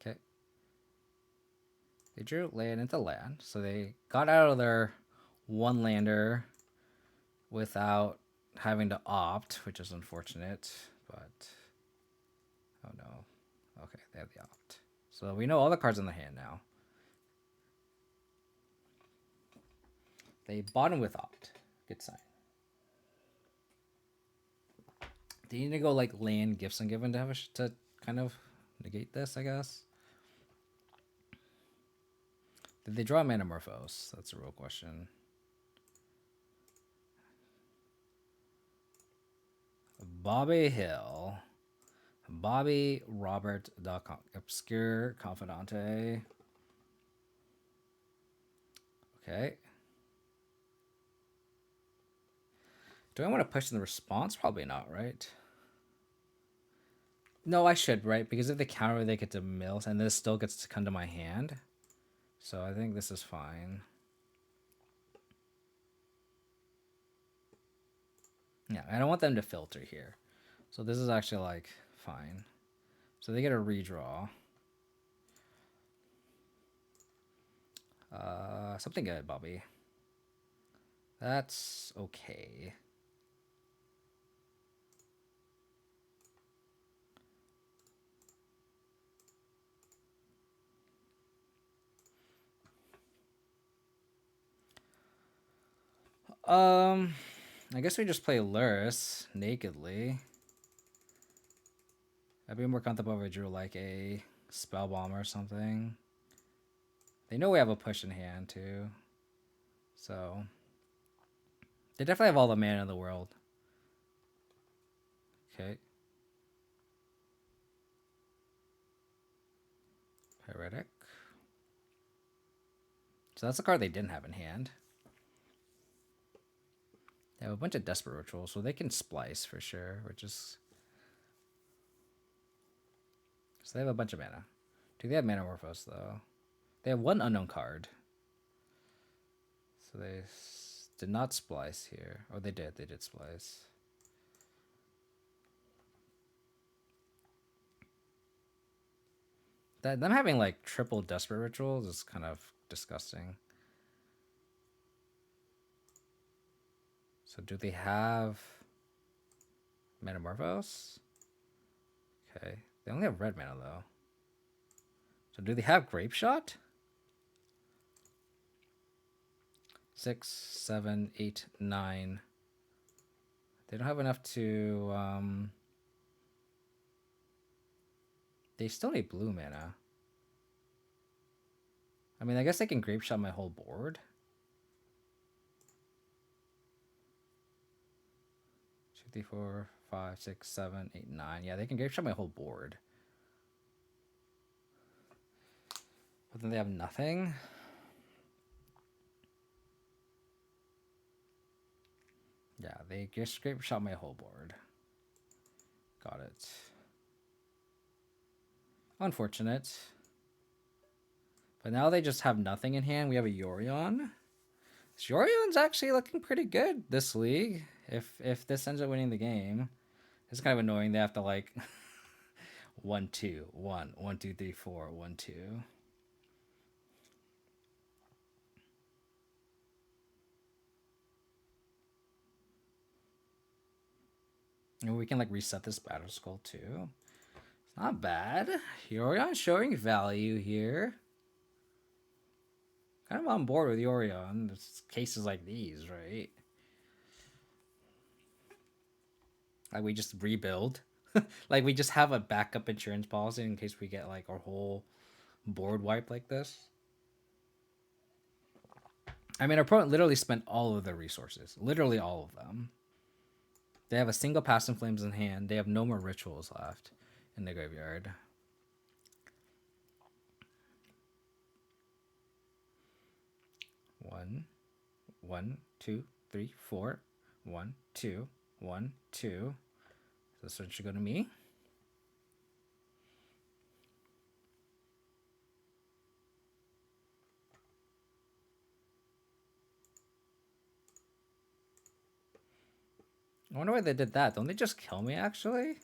Speaker 1: Okay. They drew land into land, so they got out of their one lander without having to opt, which is unfortunate, but oh no. Okay, they have the opt. So we know all the cards in the hand now. They bottom with opt. Good sign. They need to go like land gifts and given to have to kind of negate this, I guess. Did they draw Manamorphose? That's a real question. Bobby Hill. Bobby Robert Obscure Confidante. Okay. Do I want to push in the response? Probably not, right? No, I should, right? Because if they counter, they get to mill, and this still gets to come to my hand. So I think this is fine. Yeah, I don't want them to filter here. So this is actually like fine. So they get a redraw. Something good, Bobby. That's okay. I guess we just play Luris nakedly. I'd be more comfortable if I drew like a Spell Bomb or something. They know we have a push in hand too. So they definitely have all the mana in the world. Okay. Heretic. So that's a card they didn't have in hand. They have a bunch of Desperate Rituals, so they can splice for sure, which is... So they have a bunch of mana. Do they have Manamorphose, though? They have one unknown card. So they did not splice here. Oh, they did. They did splice. Them having, like, triple Desperate Rituals is kind of disgusting. So do they have Manamorphose? Okay. They only have red mana, though. So do they have Grape Shot? 6, 7, 8, 9. They don't have enough to... They still need blue mana. I mean, I guess they can Grape Shot my whole board. 2, 3, 4, 5, 6, 7, 8, 9. Yeah, they can Grape Shot my whole board. But then they have nothing. Yeah, they just scrape shot my whole board. Got it. Unfortunate. But now they just have nothing in hand. We have a Yorion. This Yorion's actually looking pretty good this league. If this ends up winning the game, it's kind of annoying. They have to like 1 2 1 1 2 3 4 1 2. And we can like reset this battle skull too. It's not bad. Yorion showing value here. Kind of on board with Yorion. There's cases like these, right? Like we just rebuild. Like we just have a backup insurance policy in case we get like our whole board wiped like this. I mean, our opponent literally spent all of their resources. Literally all of them. They have a single Past in Flames in hand. They have no more rituals left in the graveyard. One, two, three, four. 1 2 1 2. This one should go to me. I wonder why they did that. Don't they just kill me, actually?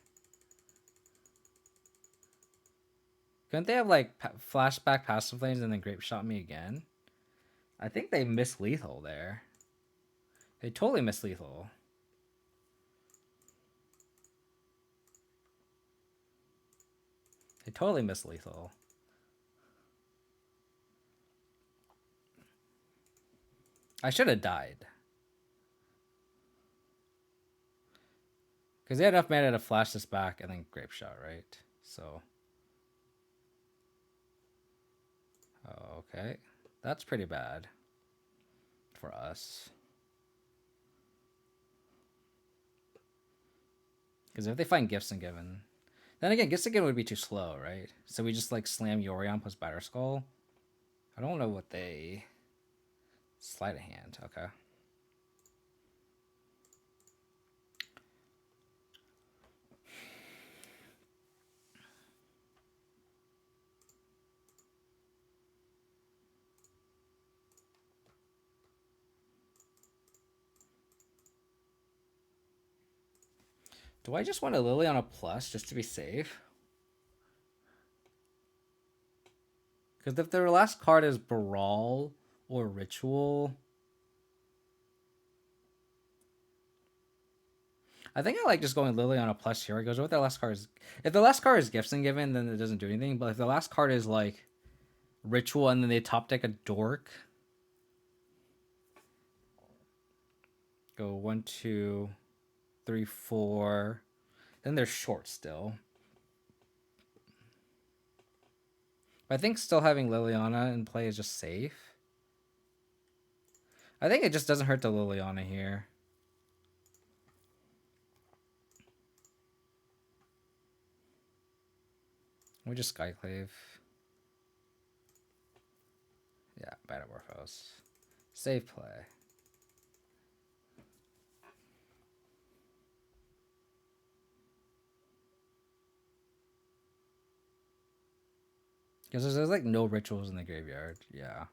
Speaker 1: Couldn't they have, like, flashback Past in Flames and then grape shot me again? I think they missed lethal there. They totally missed lethal. They totally missed lethal. I should have died. Because they had enough mana to flash this back and then grape shot, right? So. Okay. That's pretty bad. For us. Because if they find Gifts and Given. Then again, Gifts and Given would be too slow, right? So we just like slam Yorion plus Batterskull. I don't know what they. Sleight of hand. Okay. Do I just want a Lily on a plus just to be safe? Because if their last card is Brawl or Ritual, I think I like just going Lily on a plus here. It goes with their last card is. If the last card is Gifts and Given, then it doesn't do anything. But if the last card is like Ritual and then they top deck a Dork, go 1 2 3 4. Then they're short still. But I think still having Liliana in play is just safe. I think it just doesn't hurt the Liliana here. We just Skyclave. Yeah, Metamorphose. Safe play. Because there's like no rituals in the graveyard. Yeah.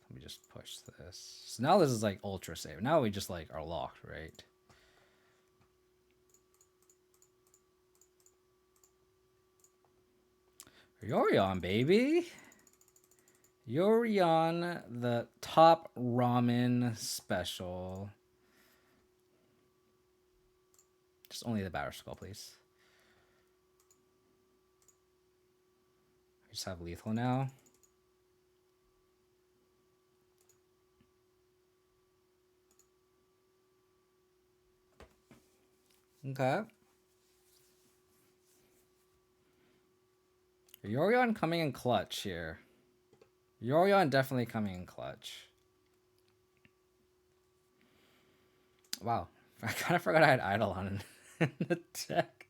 Speaker 1: Let me just push this. So now this is like ultra safe. Now we just like are locked, right? Yorion, baby. Yorion, the top ramen special. Just only the Batterskull, please. I just have lethal now. Okay. Yorion coming in clutch here. Yorion definitely coming in clutch. Wow. I kind of forgot I had Eidolon in the deck.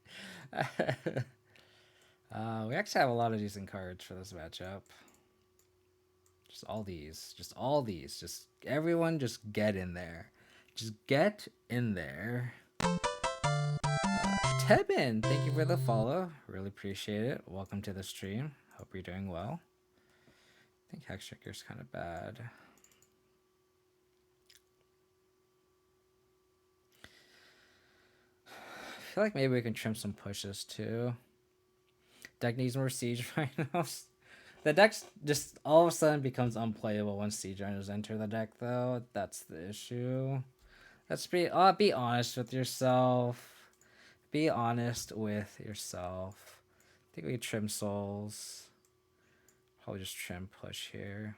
Speaker 1: We actually have a lot of decent cards for this matchup. Just all these. Just all these. Just everyone just get in there. Just get in there. Tebin, thank you for the follow. Really appreciate it. Welcome to the stream. Hope you're doing well. I think Hex Trigger's kind of bad. I feel like maybe we can trim some pushes too. Deck needs more siege rhinos. The deck just all of a sudden becomes unplayable when siege rhinos enter the deck, though. That's the issue. Let's be honest with yourself. Be honest with yourself. I think we trim souls. Probably just trim push here.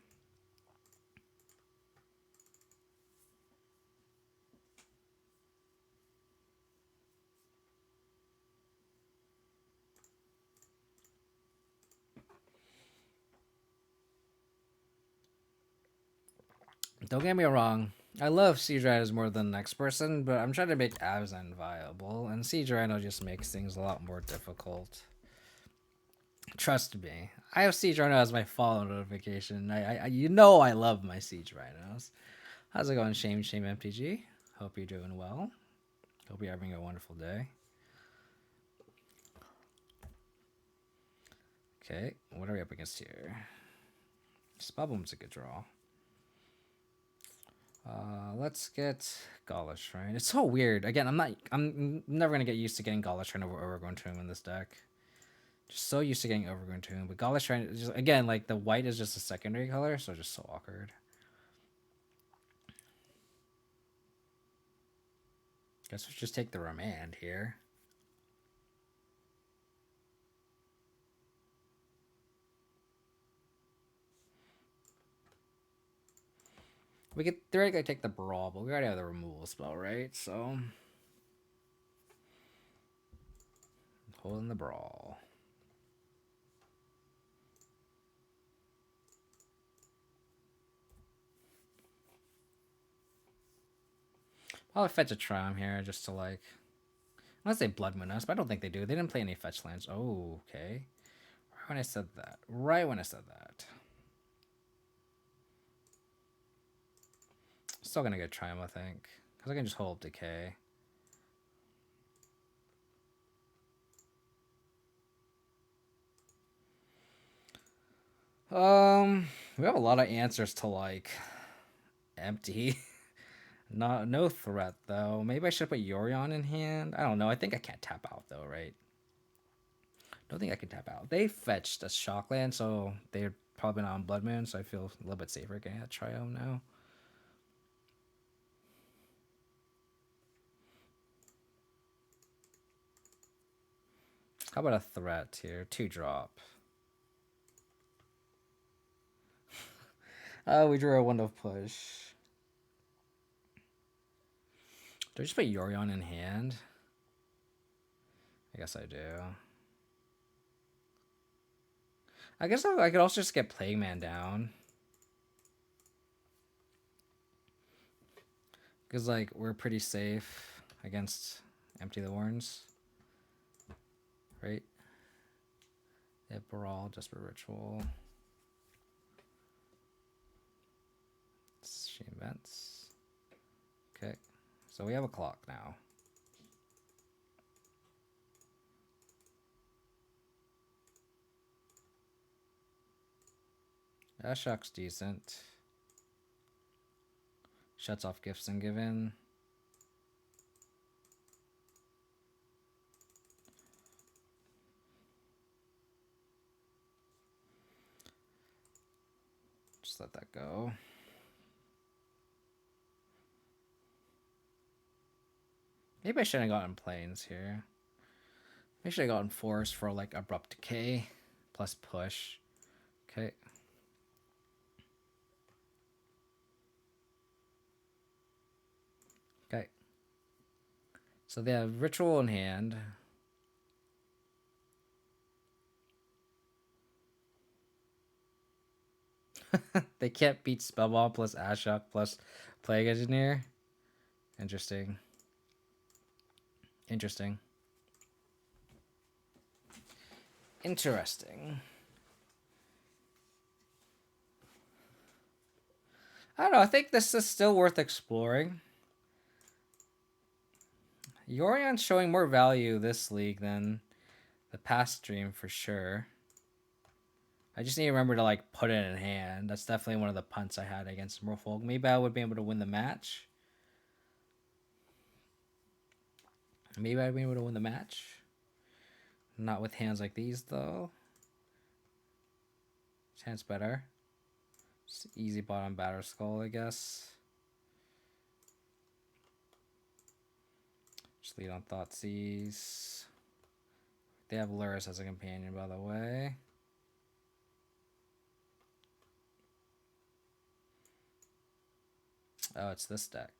Speaker 1: Don't get me wrong. I love Siege Rhinos more than the next person, but I'm trying to make Abzan viable, and Siege Rhino just makes things a lot more difficult. Trust me. I have Siege Rhino as my follow notification. You know I love my Siege Rhinos. How's it going, Shame MTG? Hope you're doing well. Hope you're having a wonderful day. Okay, what are we up against here? Spellboom's a good draw. Let's get Gala Shrine. It's so weird. Again, I'm never gonna get used to getting Gala Shrine over Overgrown Tomb in this deck. Just so used to getting Overgrown Tomb, but Gala Shrine is just, again, like the white is just a secondary color, so just so awkward. Guess we just take the Remand here. We could theoretically take the Brawl, but we already have the removal spell, right? So holding the Brawl. I'll fetch a Tram here just to like, unless they Blood Moon us, but I don't think they do. They didn't play any fetch lands. Oh, okay. Right when I said that. Right when I said that. Still gonna get Triumph, I think, because I can just hold Decay. We have a lot of answers to like empty. No threat though. Maybe I should put Yorion in hand. I don't know. I think I can't tap out though, right? Don't think I can tap out. They fetched a Shockland, so they're probably not on Blood Moon, so I feel a little bit safer getting a Triumph now. How about a threat here? 2-drop. We drew a 1 of push. Do I just put Yorion in hand? I guess I do. I guess I could also just get Plague Man down. Because, like, we're pretty safe against Empty the Warrens. Right? Yeah, Brawl, Desperate Ritual. Shame Vents. Okay. So we have a clock now. Ashok's decent. Shuts off Gifts and Given. Just let that go. Maybe I shouldn't have gotten Plains here. Maybe I should have gotten Forest for like Abrupt Decay plus Push. Okay. Okay. So they have Ritual in hand. They can't beat Spellball plus Ashok plus Plague Engineer. Interesting. Interesting. Interesting. I don't know. I think this is still worth exploring. Yorion's showing more value this league than the past stream for sure. I just need to remember to like put it in hand. That's definitely one of the punts I had against Merfolk. Maybe I would be able to win the match. Maybe I'd be able to win the match. Not with hands like these though. This hand's better. Just easy bottom batter skull, I guess. Just lead on Thoughtseize. They have Luris as a companion, by the way. Oh, it's this deck.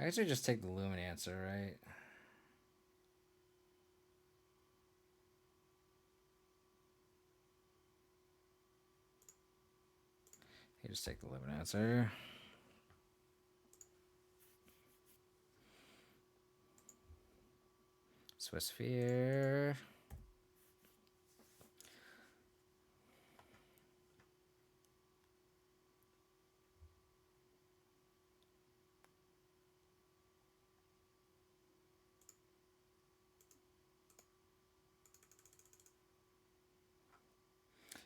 Speaker 1: I guess we just take the Luminancer, right? You just take the Luminancer. Swiss Sphere.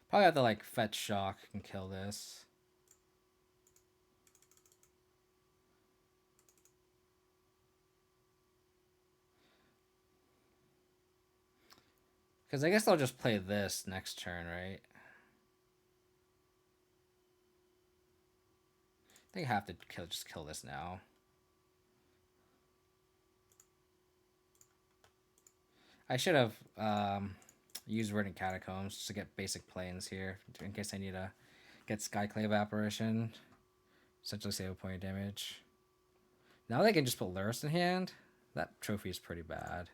Speaker 1: Probably have to like fetch shock and kill this. Because I guess I'll just play this next turn, right? I think I have to just kill this now. I should have used Verdant Catacombs just to get basic planes here in case I need to get Skyclave Apparition. Essentially save a point of damage. Now they can just put Luris in hand. That trophy is pretty bad.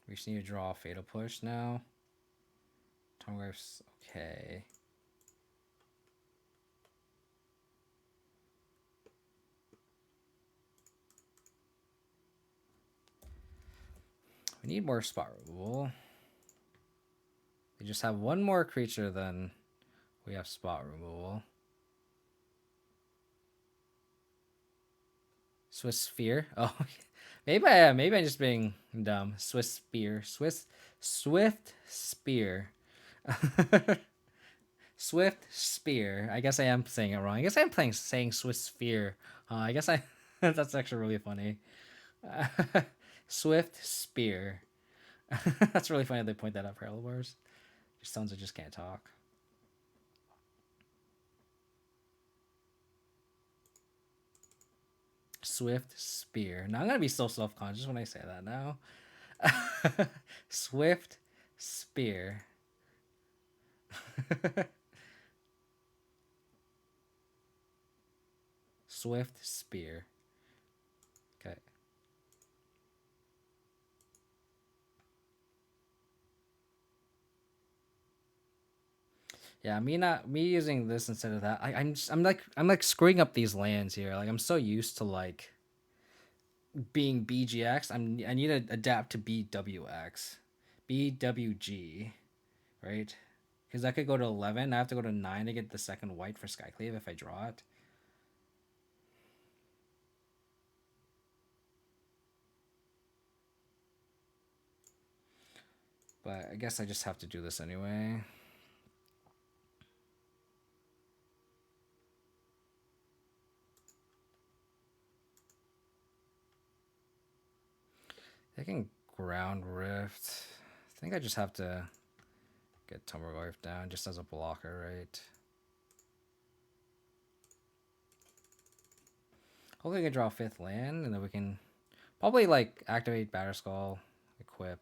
Speaker 1: We just need to draw a Fatal Push now. Tomograp's okay. We need more spot removal. We just have one more creature than we have spot removal. Swiss Sphere. Oh, maybe I'm just being dumb. Swiss Spear. Swift Spear. Swift Spear. I guess I am saying it wrong. I guess I'm saying Swiss Sphere. I guess I. That's actually really funny. Swift Spear. That's really funny. They point that out for Elbars. Just sounds like just can't talk. Swift Spear. Now I'm gonna be so self-conscious when I say that now. Swift Spear. Swift Spear. Okay. Yeah, me using this instead of that. I'm like screwing up these lands here. Like I'm so used to like being BGX. I need to adapt to BWX. BWG, right? Because I could go to 11. I have to go to 9 to get the second white for Skyclave if I draw it. But I guess I just have to do this anyway. They can Ground Rift. I think I just have to get Tumberwife down just as a blocker, right? Hopefully we can draw a 5th land, and then we can probably like activate Batterskull, equip.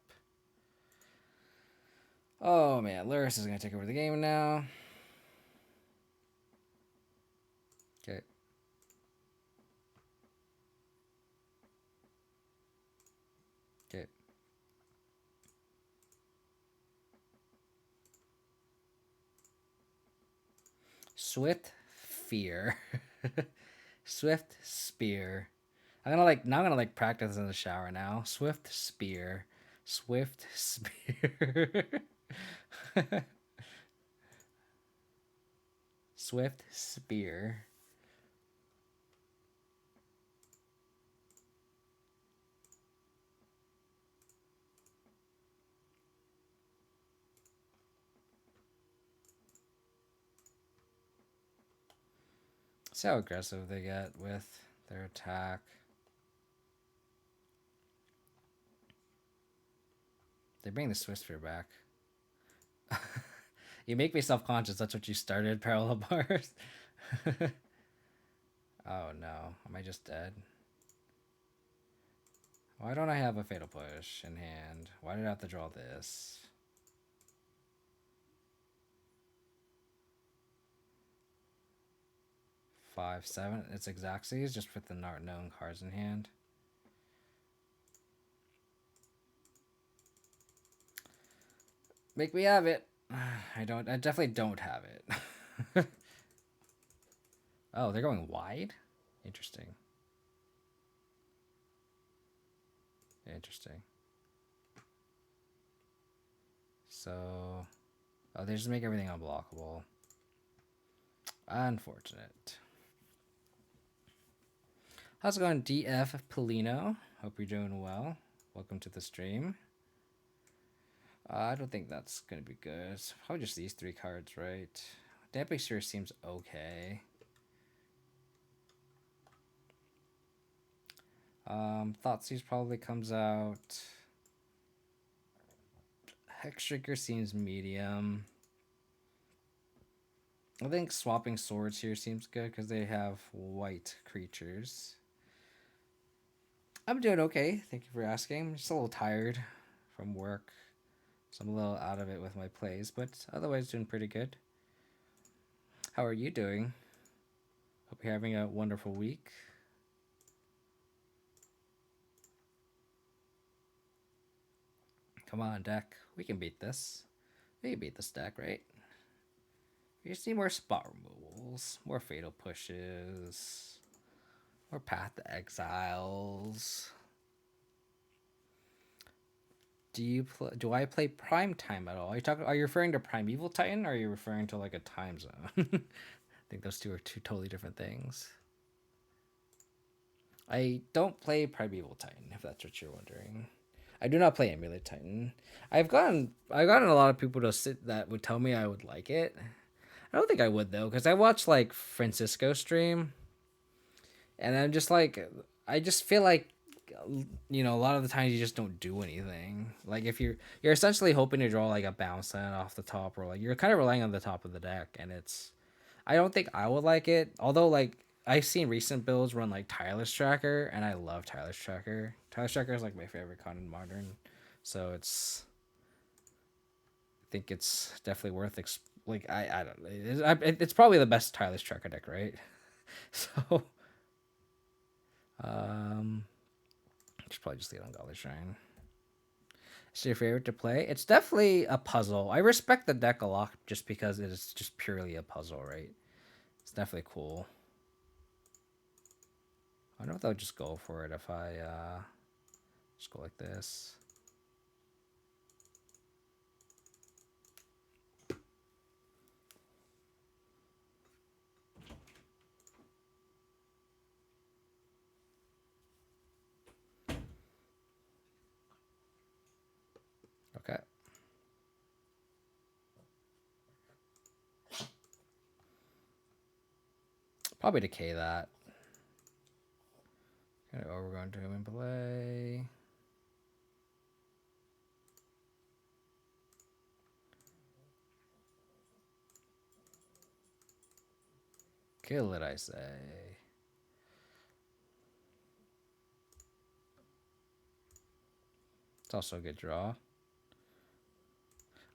Speaker 1: Oh man, Luris is gonna take over the game now. Okay. Swift Fear. Swift Spear. I'm gonna practice in the shower now. Swift Spear. Swift Spear. Swift Spear. See how aggressive they get with their attack. They bring the Swift Spear back. You make me self-conscious. That's what you started, Parallel Bars. Oh no. Am I just dead? Why don't I have a Fatal Push in hand? Why did I have to draw this? Five, seven. It's Xaxes, just with the not known cards in hand. Make me have it. I definitely don't have it. Oh, they're going wide? Interesting. Interesting. So, oh, they just make everything unblockable. Unfortunate. How's it going, DF Polino? Hope you're doing well. Welcome to the stream. I don't think that's going to be good. Probably just these three cards, right? Damping Sphere seems okay. Thoughtseize probably comes out. Hexshaker seems medium. I think swapping swords here seems good because they have white creatures. I'm doing okay. Thank you for asking. I'm just a little tired from work, so I'm a little out of it with my plays, but otherwise doing pretty good. How are you doing? Hope you're having a wonderful week. Come on, deck. We can beat this. We can beat this deck, right? We just need more spot removals, more fatal pushes, more path to exiles. Do I play Prime Time at all? Are you referring to Primeval Titan, or are you referring to like a time zone? I think those two are two totally different things. I don't play Primeval Titan, if that's what you're wondering. I do not play Emulate Titan. I've gotten a lot of people that would tell me I would like it. I don't think I would though, because I watched like Francisco stream, and I'm just like, I just feel like, you know, a lot of the times you just don't do anything. Like if you're essentially hoping to draw like a bounce land off the top, or like you're kind of relying on the top of the deck, and I don't think I would like it. Although like I've seen recent builds run like Tireless Tracker, and I love Tireless Tracker. Tireless Tracker is like my favorite con in Modern, so I think it's definitely worth I don't know. It's probably the best Tireless Tracker deck, right? So should probably just leave it on Godly Shrine. Is your favorite to play? It's definitely a puzzle. I respect the deck a lot just because it is just purely a puzzle, right? It's definitely cool. I wonder if they'll just go for it if I just go like this. Okay. Probably decay that. Okay, we're going to him in play. Kill it, I say. It's also a good draw.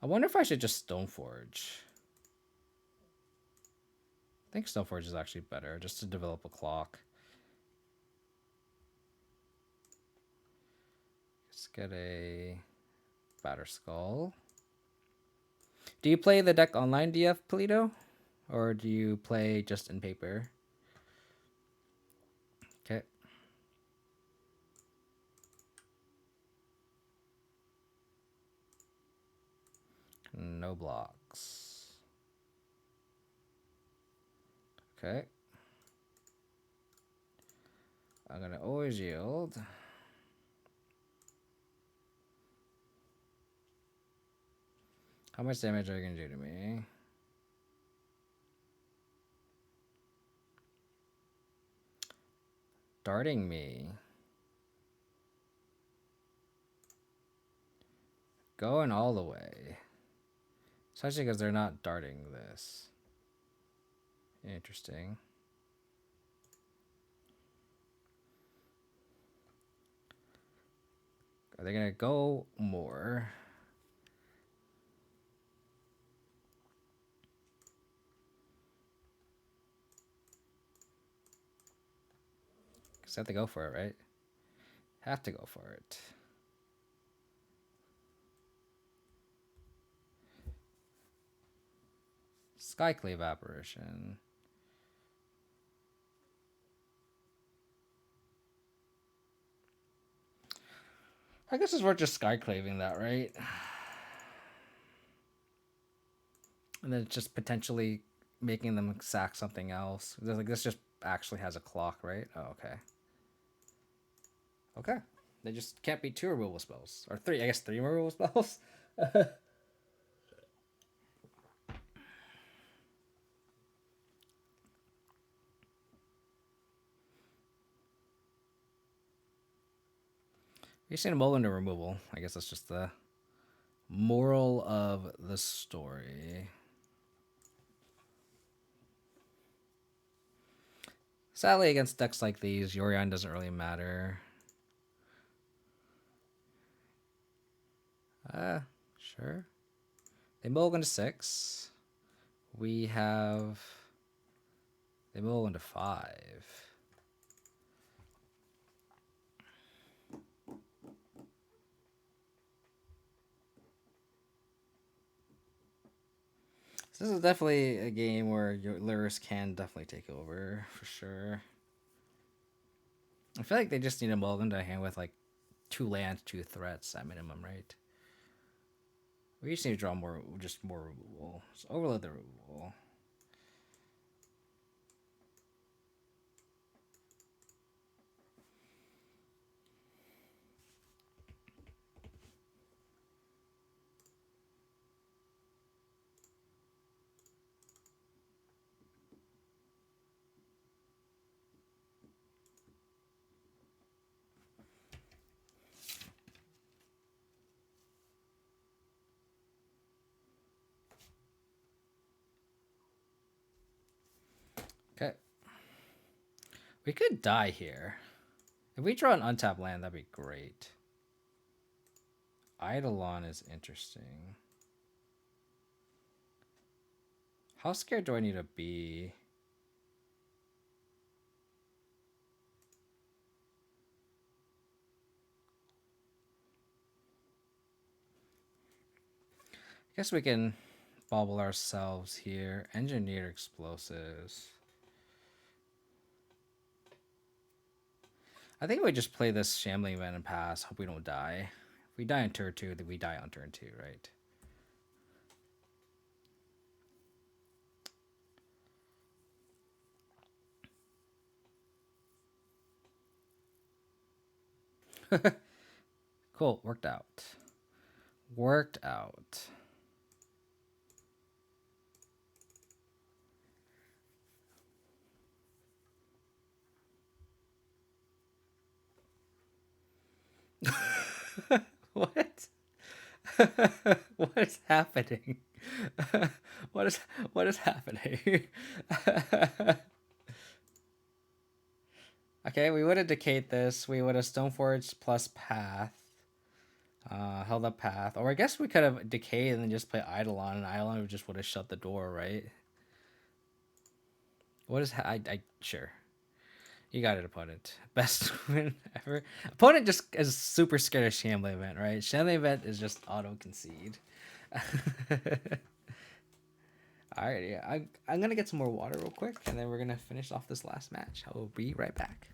Speaker 1: I wonder if I should just Stoneforge. I think Stoneforge is actually better, just to develop a clock. Let's get a Batter Skull. Do you play the deck online, DF Polito? Or do you play just in paper? Okay. No blocks. Okay. I'm gonna always yield. How much damage are you gonna do to me? Darting me. Going all the way. Especially because they're not darting this. Interesting. Are they gonna go more? Because I have to go for it, right? Have to go for it. Skyclave Apparition. I guess it's worth just Skyclaving that, right? And then just potentially making them sack something else. Like this just actually has a clock, right? Oh, okay. Okay. They just can't be 2 removal spells. Or 3, I guess 3 removal spells. You've seen them all into removal. I guess that's just the moral of the story. Sadly, against decks like these, Yorion doesn't really matter. Sure. They mulligan to 6. We have... They mulligan to 5. So this is definitely a game where your Lyris can definitely take over, for sure. I feel like they just need a mulligan to hand with like 2 lands, 2 threats at minimum, right? We just need to draw more, just more removal. So overload the removal. Okay. We could die here. If we draw an untapped land, that'd be great. Eidolon is interesting. How scared do I need to be? I guess we can bobble ourselves here. Engineer explosives. I think we just play this shambling event and pass. Hope we don't die. If we die on turn 2, then we die on turn 2, right? Cool. Worked out. Worked out. What? What is happening? What is happening? Okay, we would have decayed this. We would have Stoneforge plus Path. Held up Path. Or I guess we could have decayed and then just play Eidolon, and Eidolon just would have shut the door, right? What is... I sure. You got it, opponent. Best win ever. Opponent just is super scared of Shambling Event, right? Shambling Event is just auto concede. All right, yeah, I'm gonna get some more water real quick, and then we're gonna finish off this last match. I will be right back.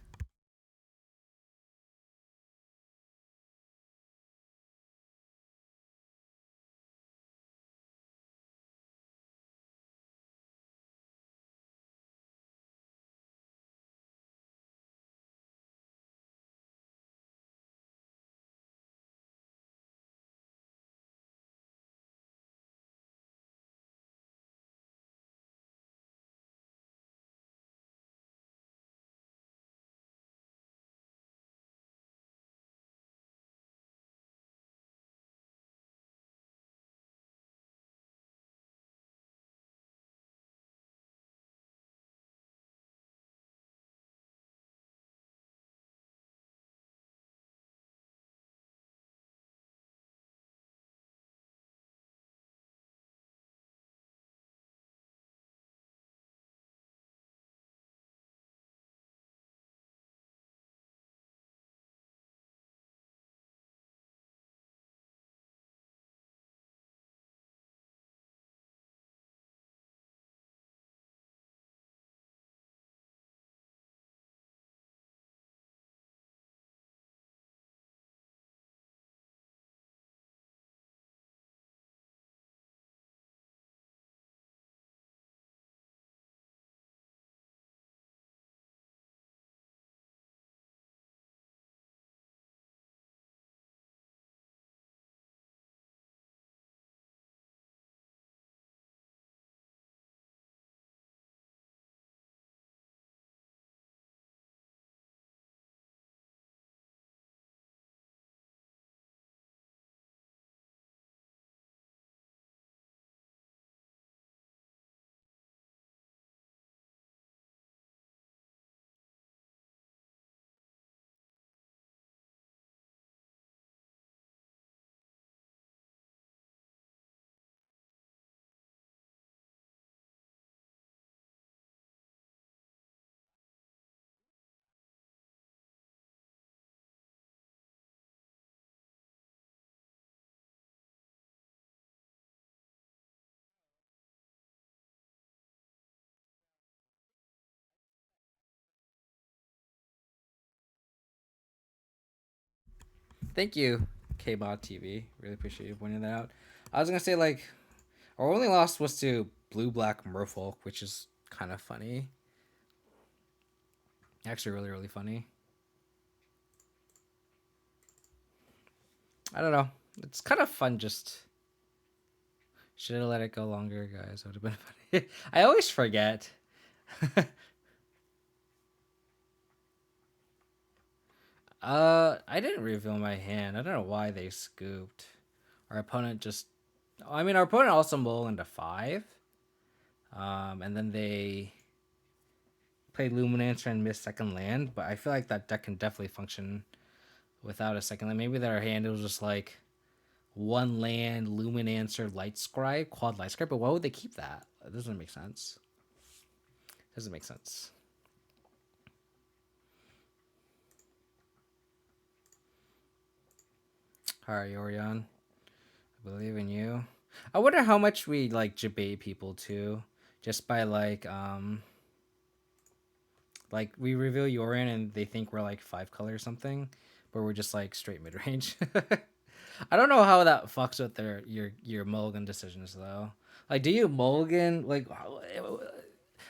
Speaker 1: Thank you, KBot TV. Really appreciate you pointing that out. I was gonna say like our only loss was to Blue Black Merfolk, which is kind of funny. Actually, really really funny. I don't know. It's kind of fun. Just should have let it go longer, guys. Would have been funny. I always forget. I didn't reveal my hand. I don't know why they scooped. Our opponent just. I mean, our opponent also mulled into 5. And then they played Luminancer and missed second land. But I feel like that deck can definitely function without a second land. Maybe their hand was just like one land, Luminancer, Light Scribe, quad Light Scribe. But why would they keep that? That doesn't make sense. Doesn't make sense. All right, Yorion. I believe in you. I wonder how much we like debate people too, just by like we reveal Yorion and they think we're like 5 color or something, but we're just like straight mid range. I don't know how that fucks with your mulligan decisions though. Like, do you mulligan like?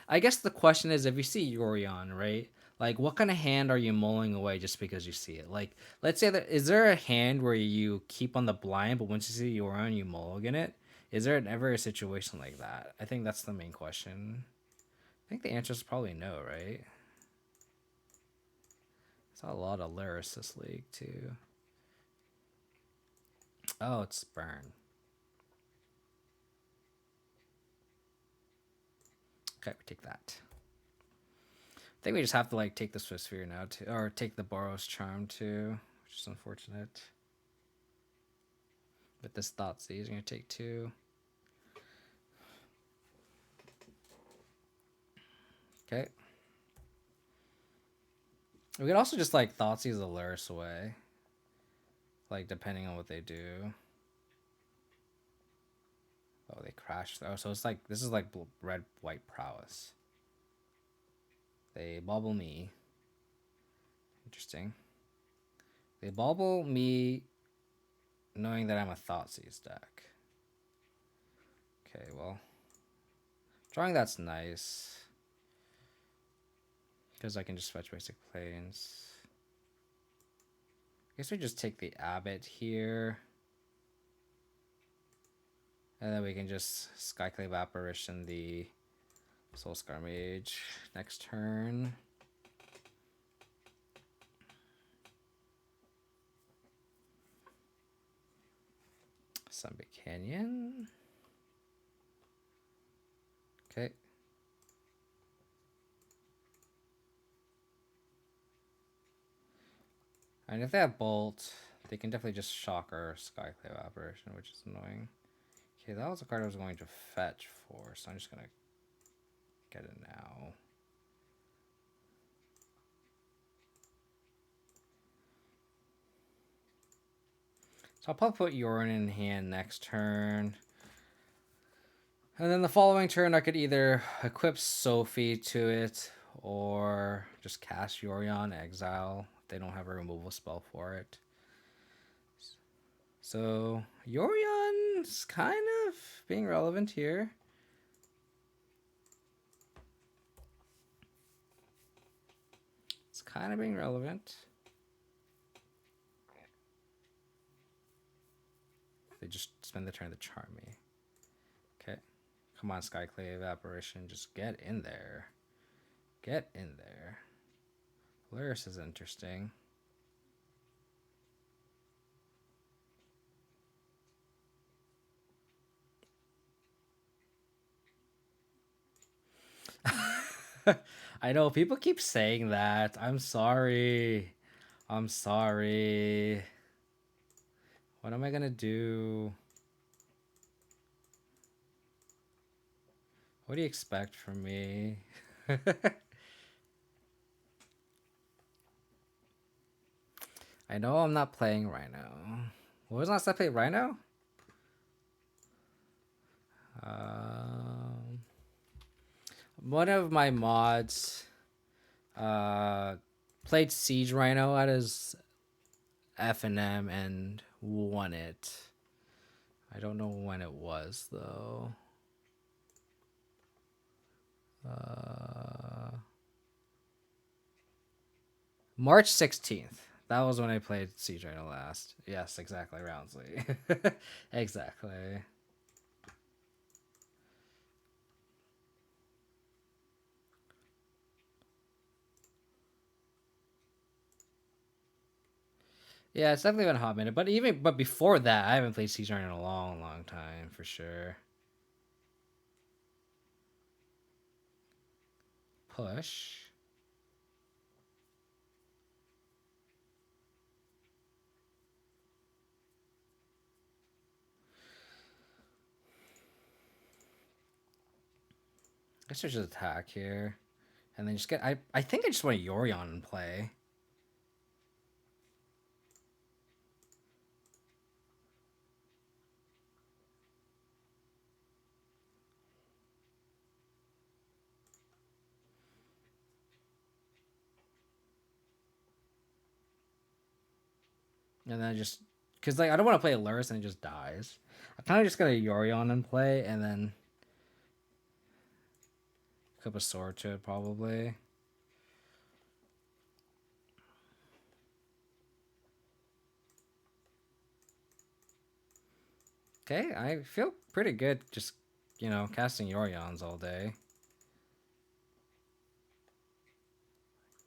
Speaker 1: I guess the question is, if you see Yorion, right? Like, what kind of hand are you mulling away just because you see it? Like, let's say that is there a hand where you keep on the blind, but once you see Yorion, you mulligan it? Is there ever a situation like that? I think that's the main question. I think the answer is probably no, right? It's a lot of Lyris this league too. Oh, it's burn. Okay, we take that. I think we just have to like take the Swiss Sphere now too, or take the Boros Charm too, which is unfortunate. With this Thoughtseize, you're gonna take 2. Okay. We could also just like Thoughtseize the Lyris away, like depending on what they do. Oh, they crashed. Oh, so it's like, this is like red-white prowess. They bubble me. Interesting. They bubble me knowing that I'm a Thoughtseize deck. Okay, well. Drawing that's nice. Because I can just fetch basic planes. I guess we just take the Abbot here. And then we can just Skyclave Apparition the Soulscar Mage next turn. Sunbit Canyon. Okay. And if they have Bolt, they can definitely just shock our Skyclave Apparition, which is annoying. Okay, that was a card I was going to fetch for, so I'm just gonna get it now. So I'll probably put Yorion in hand next turn. And then the following turn I could either equip Sophie to it or just cast Yorion, exile, if they don't have a removal spell for it. So Yorion's kind of being relevant here. It's kind of being relevant. They just spend the turn to charm me. Okay. Come on, Skyclave Apparition. Just get in there. Get in there. Polaris is interesting. I know people keep saying that. I'm sorry. I'm sorry. What am I gonna do? What do you expect from me? I know I'm not playing Rhino. What was the last time I played Rhino? One of my mods played Siege Rhino at his F&M and won it. I don't know when it was though. March 16th. That was when I played Siege Rhino last. Yes, exactly, Roundsley. Exactly. Yeah, it's definitely been a hot minute. But before that, I haven't played Siege Rhino in a long, long time for sure. Push. I should just attack here. And then just get... I think I just want a Yorion in play. And then I just... Because like, I don't want to play Luris and it just dies. I kind of just got a Yorion in play and then... Equip a sword to it, probably. Okay, I feel pretty good just, you know, casting Yorions all day.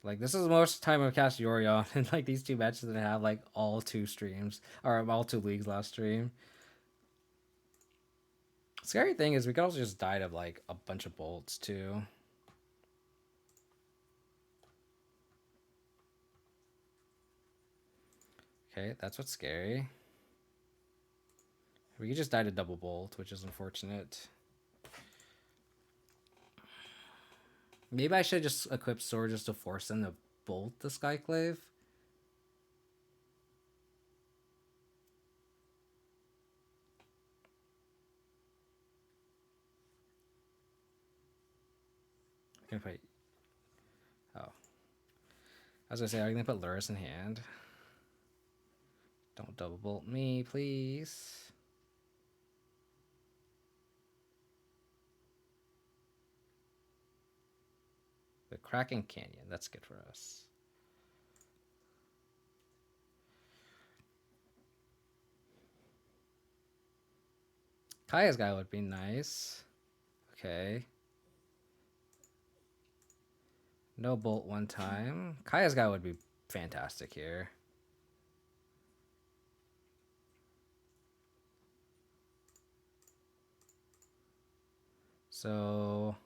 Speaker 1: Like, this is the most time I've cast Yorion in, like, these two matches that I have, like, all two streams. Or all two leagues last stream. Scary thing is we could also just die to, like, a bunch of bolts, too. Okay, that's what's scary. We could just die to double bolt, which is unfortunate. Maybe I should just equip sword just to force them to bolt the Skyclave. Gonna put. Oh, I was gonna say, are you gonna put Luris in hand? Don't double bolt me, please. The Kraken Canyon, that's good for us. Kaya's guy would be nice. Okay. No bolt one time. Kaya's guy would be fantastic here. So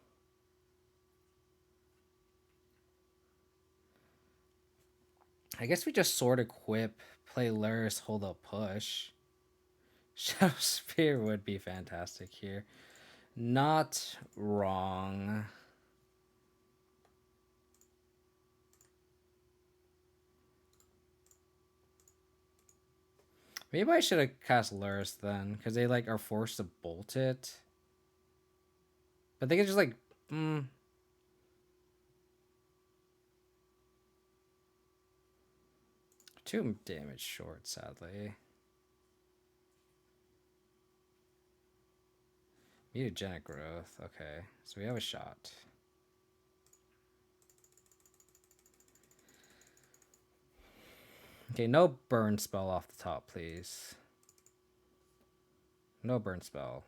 Speaker 1: I guess we just sword equip, play Luris, hold up, push. Shadow Spear would be fantastic here. Not wrong. Maybe I should have cast Luris then, because they like are forced to bolt it. But they could just like, 2 damage short, sadly. Mutagenic growth. Okay, so we have a shot. Okay, no burn spell off the top, please. No burn spell.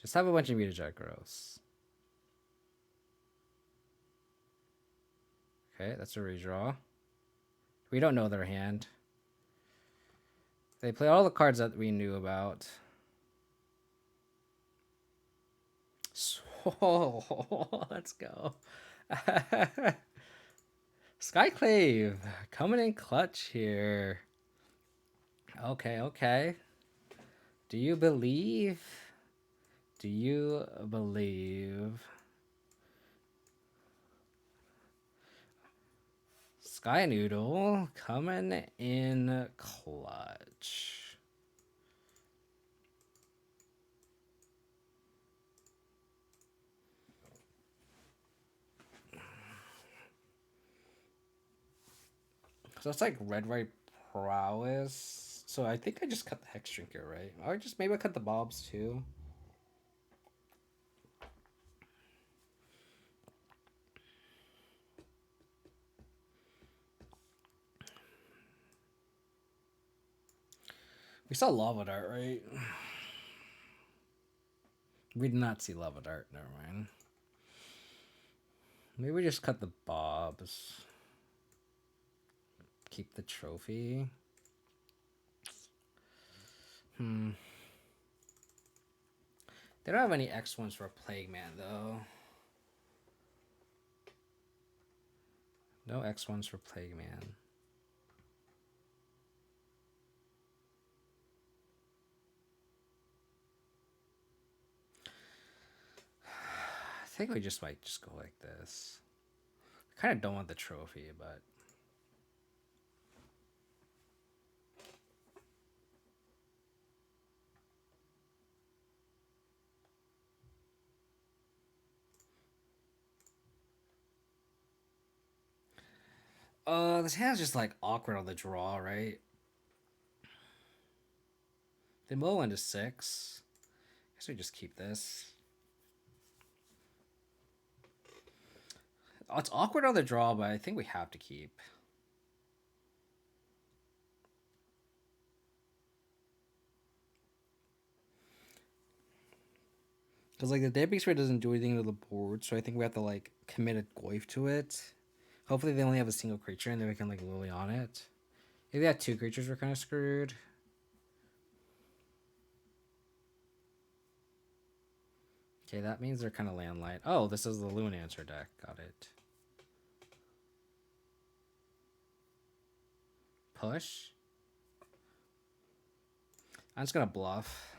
Speaker 1: Just have a bunch of mutagenic growths. Okay, that's a redraw. We don't know their hand. They play all the cards that we knew about. So, let's go. Skyclave coming in clutch here. Okay, okay. Do you believe? Do you believe? Sky Noodle coming in clutch. So it's like red white prowess. So I think I just cut the Hex Drinker, right? Or just maybe I cut the Bobs too. We saw Lava Dart, right? We did not see Lava Dart. Never mind. Maybe we just cut the Bobs. Keep the trophy. They don't have any X1s for Plague Man, though. No X1s for Plague Man. I think we just might just go like this. I kind of don't want the trophy, but... this hand's just like awkward on the draw, right? The middle end is 6. Guess we just keep this. Oh, it's awkward on the draw, but I think we have to keep. Because like the Dead Sphere doesn't do anything to the board, so I think we have to like commit a Goyf to it. Hopefully they only have a single creature and then we can like Lily on it. If they had 2 creatures, we're kind of screwed. Okay, that means they're kind of landlight. Oh, this is the Luminancer deck. Got it. Push. I'm just going to bluff.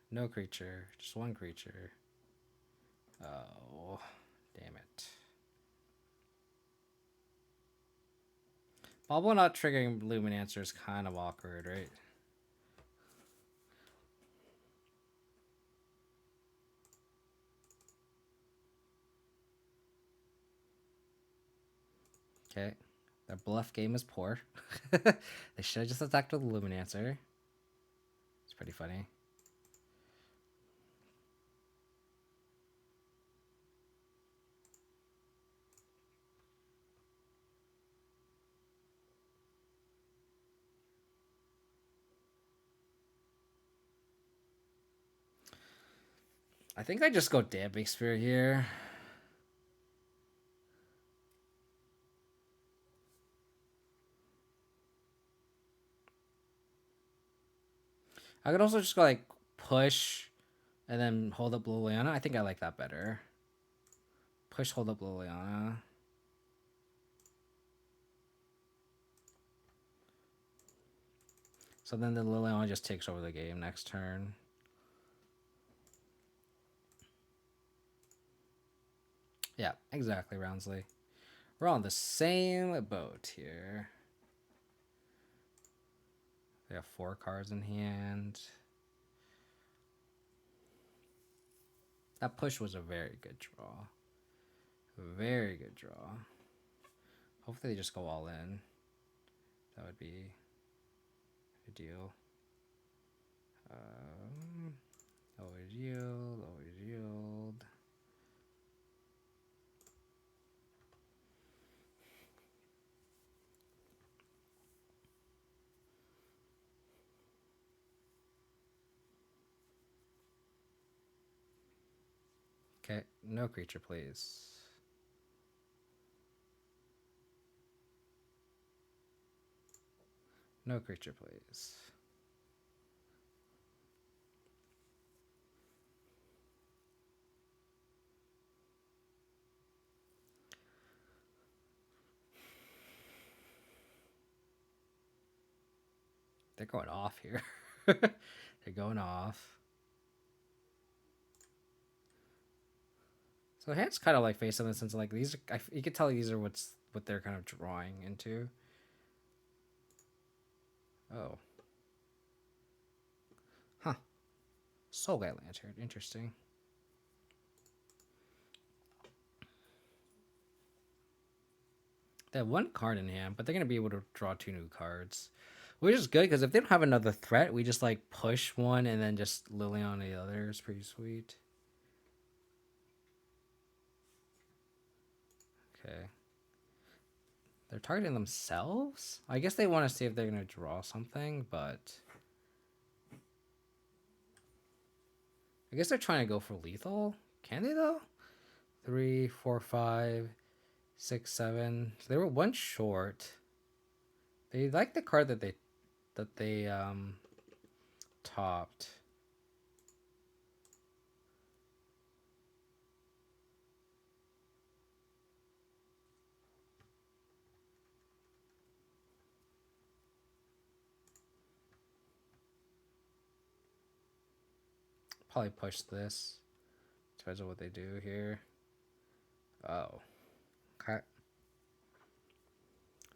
Speaker 1: No creature. Just 1 creature. Oh, damn it. Bobble not triggering Luminancer is kind of awkward, right? Okay. Their bluff game is poor. They should have just attacked with Luminancer. It's pretty funny. I think I just go Damping Sphere here. I could also just go like push and then hold up Liliana. I think I like that better. Push, hold up Liliana. So then the Liliana just takes over the game next turn. Yeah, exactly, Roundsley. We're on the same boat here. They have 4 cards in hand. That push was a very good draw. Very good draw. Hopefully they just go all in. That would be ideal. Always yield, always yield. Okay, no creature, please. No creature, please. They're going off here. They're going off. So the hand's kind of like face in the sense of like these. You could tell these are what they're kind of drawing into. Oh. Huh. Soulguide Lantern. Interesting. They have 1 card in hand, but they're going to be able to draw 2 new cards. Which is good, because if they don't have another threat, we just like push one and then just Lily on the other. It's pretty sweet. Okay. They're targeting themselves? I guess they want to see if they're going to draw something, but... I guess they're trying to go for lethal. Can they, though? 3, 4, 5, 6, 7. So they were 1 short. They like the card that they topped. Probably push this. Depends on what they do here. Oh. Okay.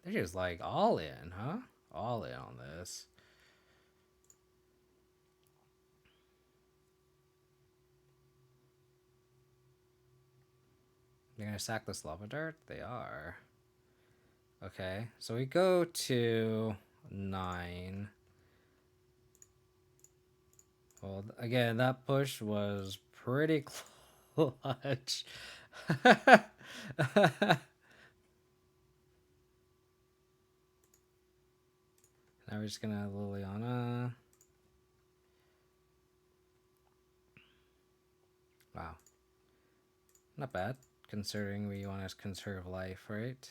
Speaker 1: They're just like all in, huh? All in on this. They're gonna sack this lava dart? They are. Okay, so we go to 9. Well, again, that push was pretty clutch. Now we're just gonna Liliana. Wow. Not bad, considering we want to conserve life, right?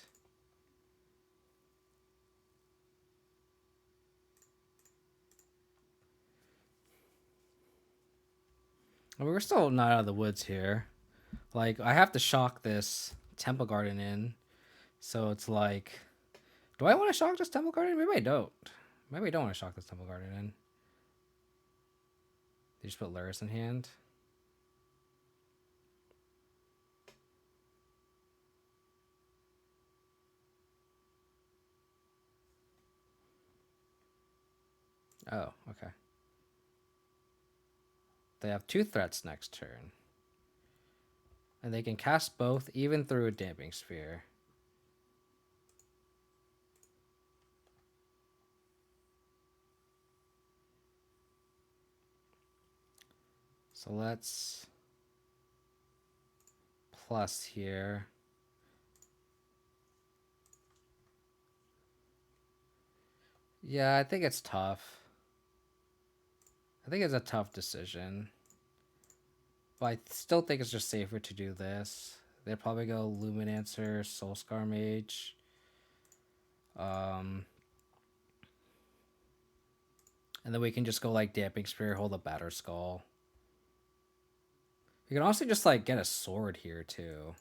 Speaker 1: We're still not out of the woods here. Like, I have to shock this Temple Garden in. So it's like, do I want to shock this Temple Garden? Maybe I don't. Maybe I don't want to shock this Temple Garden in. They just put Luris in hand. Oh, okay. They have 2 threats next turn. And they can cast both, even through a Damping Sphere. So let's plus here. Yeah, I think it's tough. I think it's a tough decision. But I still think it's just safer to do this. They'd probably go Luminancer, Soulscar Mage. And then we can just go like Damping Spear, hold a Batter Skull. We can also just like get a sword here too.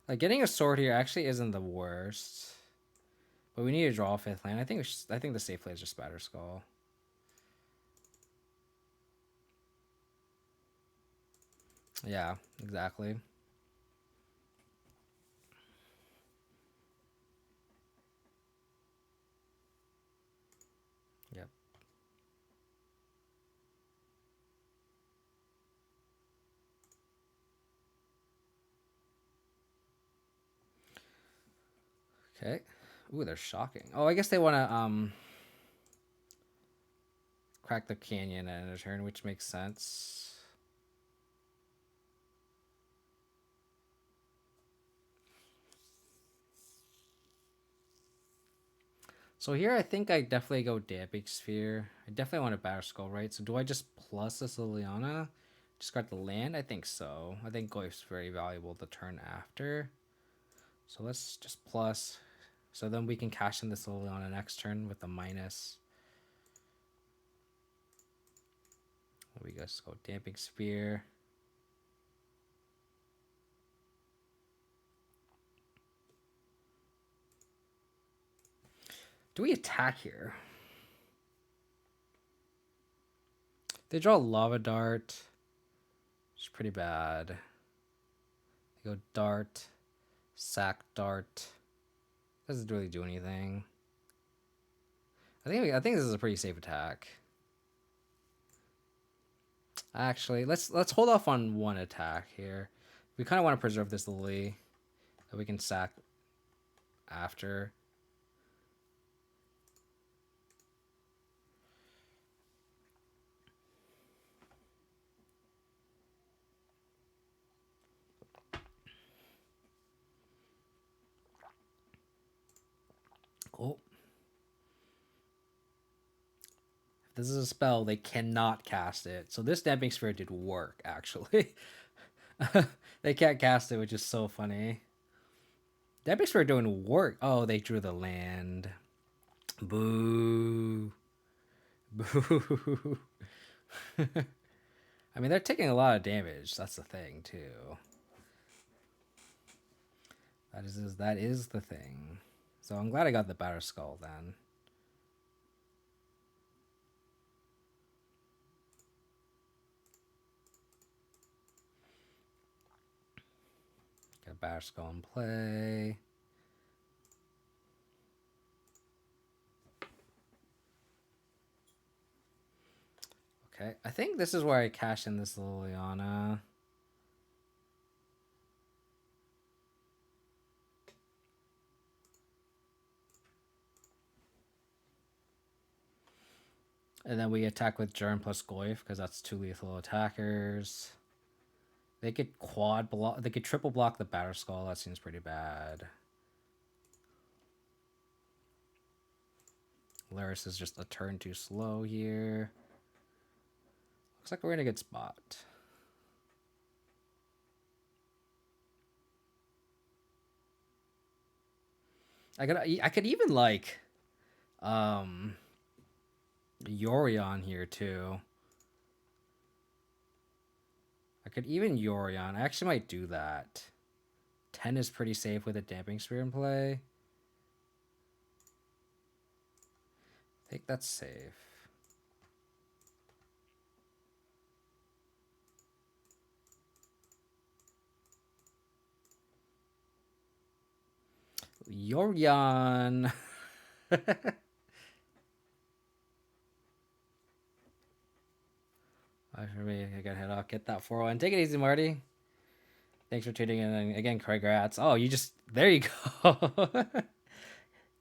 Speaker 1: Like getting a sword here actually isn't the worst. But we need to draw a 5th land. I think the safe play is just Batter Skull. Yeah, exactly. Yep. Okay. Ooh, they're shocking. Oh, I guess they want to crack the canyon at a turn, which makes sense. So here I think I definitely go Damping Sphere. I definitely want a Batter Skull, right? So do I just plus this Liliana? Discard the land? I think so. I think Goyf's very valuable the turn after. So let's just plus. So then we can cash in this Liliana next turn with a minus. We just go Damping Sphere. Do we attack here? They draw Lava Dart. It's pretty bad. They go Dart. Sack Dart. Doesn't really do anything. I think this is a pretty safe attack. Actually, let's hold off on one attack here. We kind of want to preserve this Lily that we can sack after. Cool. If this is a spell, they cannot cast it. So this Damping Sphere did work, actually. They can't cast it, which is so funny. Damping Sphere doing work. Oh, they drew the land. Boo. Boo. I mean, they're taking a lot of damage. That's the thing, too. That is the thing. So I'm glad I got the Batter Skull then. Got a Batter Skull in play. Okay, I think this is where I cash in this Liliana. And then we attack with Germ plus Goyf because that's 2 lethal attackers. They could quad block. They could triple block the Batter Skull. That seems pretty bad. Laris is just a turn too slow here. Looks like we're in a good spot. I could even like Yorion here too. I could even Yorion. I actually might do that. 10 is pretty safe with a Damping Sphere in play. I think that's safe. Yorion. For me, I gotta head off. Get that 4-1. Take it easy, Marty. Thanks for tuning in. And again, congrats. Oh, you just. There you go.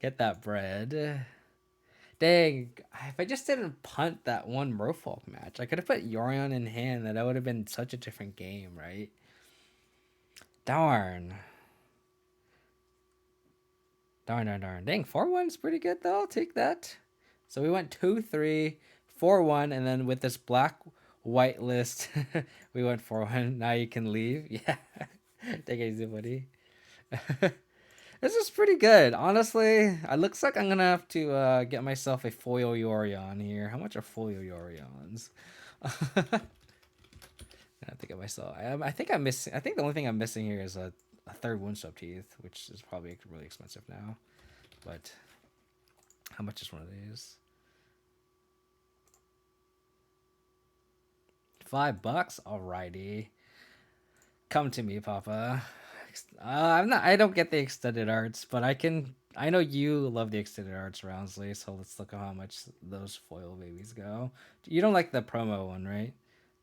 Speaker 1: Get that bread. Dang. If I just didn't punt that one Merfolk match, I could have put Yorion in hand. That would have been such a different game, right? Darn. Darn. Dang, 4-1 is pretty good, though. I'll take that. So we went 2-3, 4-1, and then with this black white list, we went 4-1. Now you can leave. Yeah. Take it easy, buddy. This is pretty good. Honestly, it looks like I'm going to have to get myself a foil Yorion here. How much are foil Yorions? I think of myself. I think I'm missing. I think the only thing I'm missing here is a third Woundstone teeth, which is probably really expensive now. But how much is one of these? $5. Alrighty. Come to me, Papa. I'm not. I don't get the extended arts, but I can. I know you love the extended arts, Roundsley. So let's look at how much those foil babies go. You don't like the promo one, right?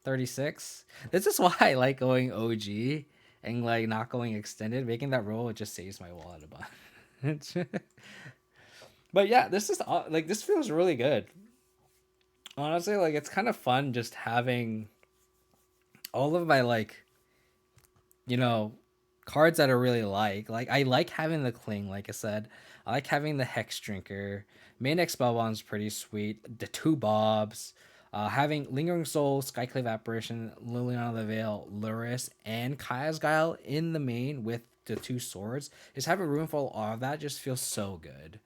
Speaker 1: 36. This is why I like going OG and like not going extended. Making that roll, it just saves my wallet a bunch. But yeah, this is like this feels really good. Honestly, like it's kind of fun just having all of my like, you know, cards that I really like. Like I like having the Cling, like I said. I like having the Hex Drinker. Main X Spellbound's pretty sweet. The two Bobs. Having Lingering Soul, Skyclave Apparition, Liliana of the Veil, Luris, and Kaya's Guile in the main with the two swords. Just having room for all of that just feels so good.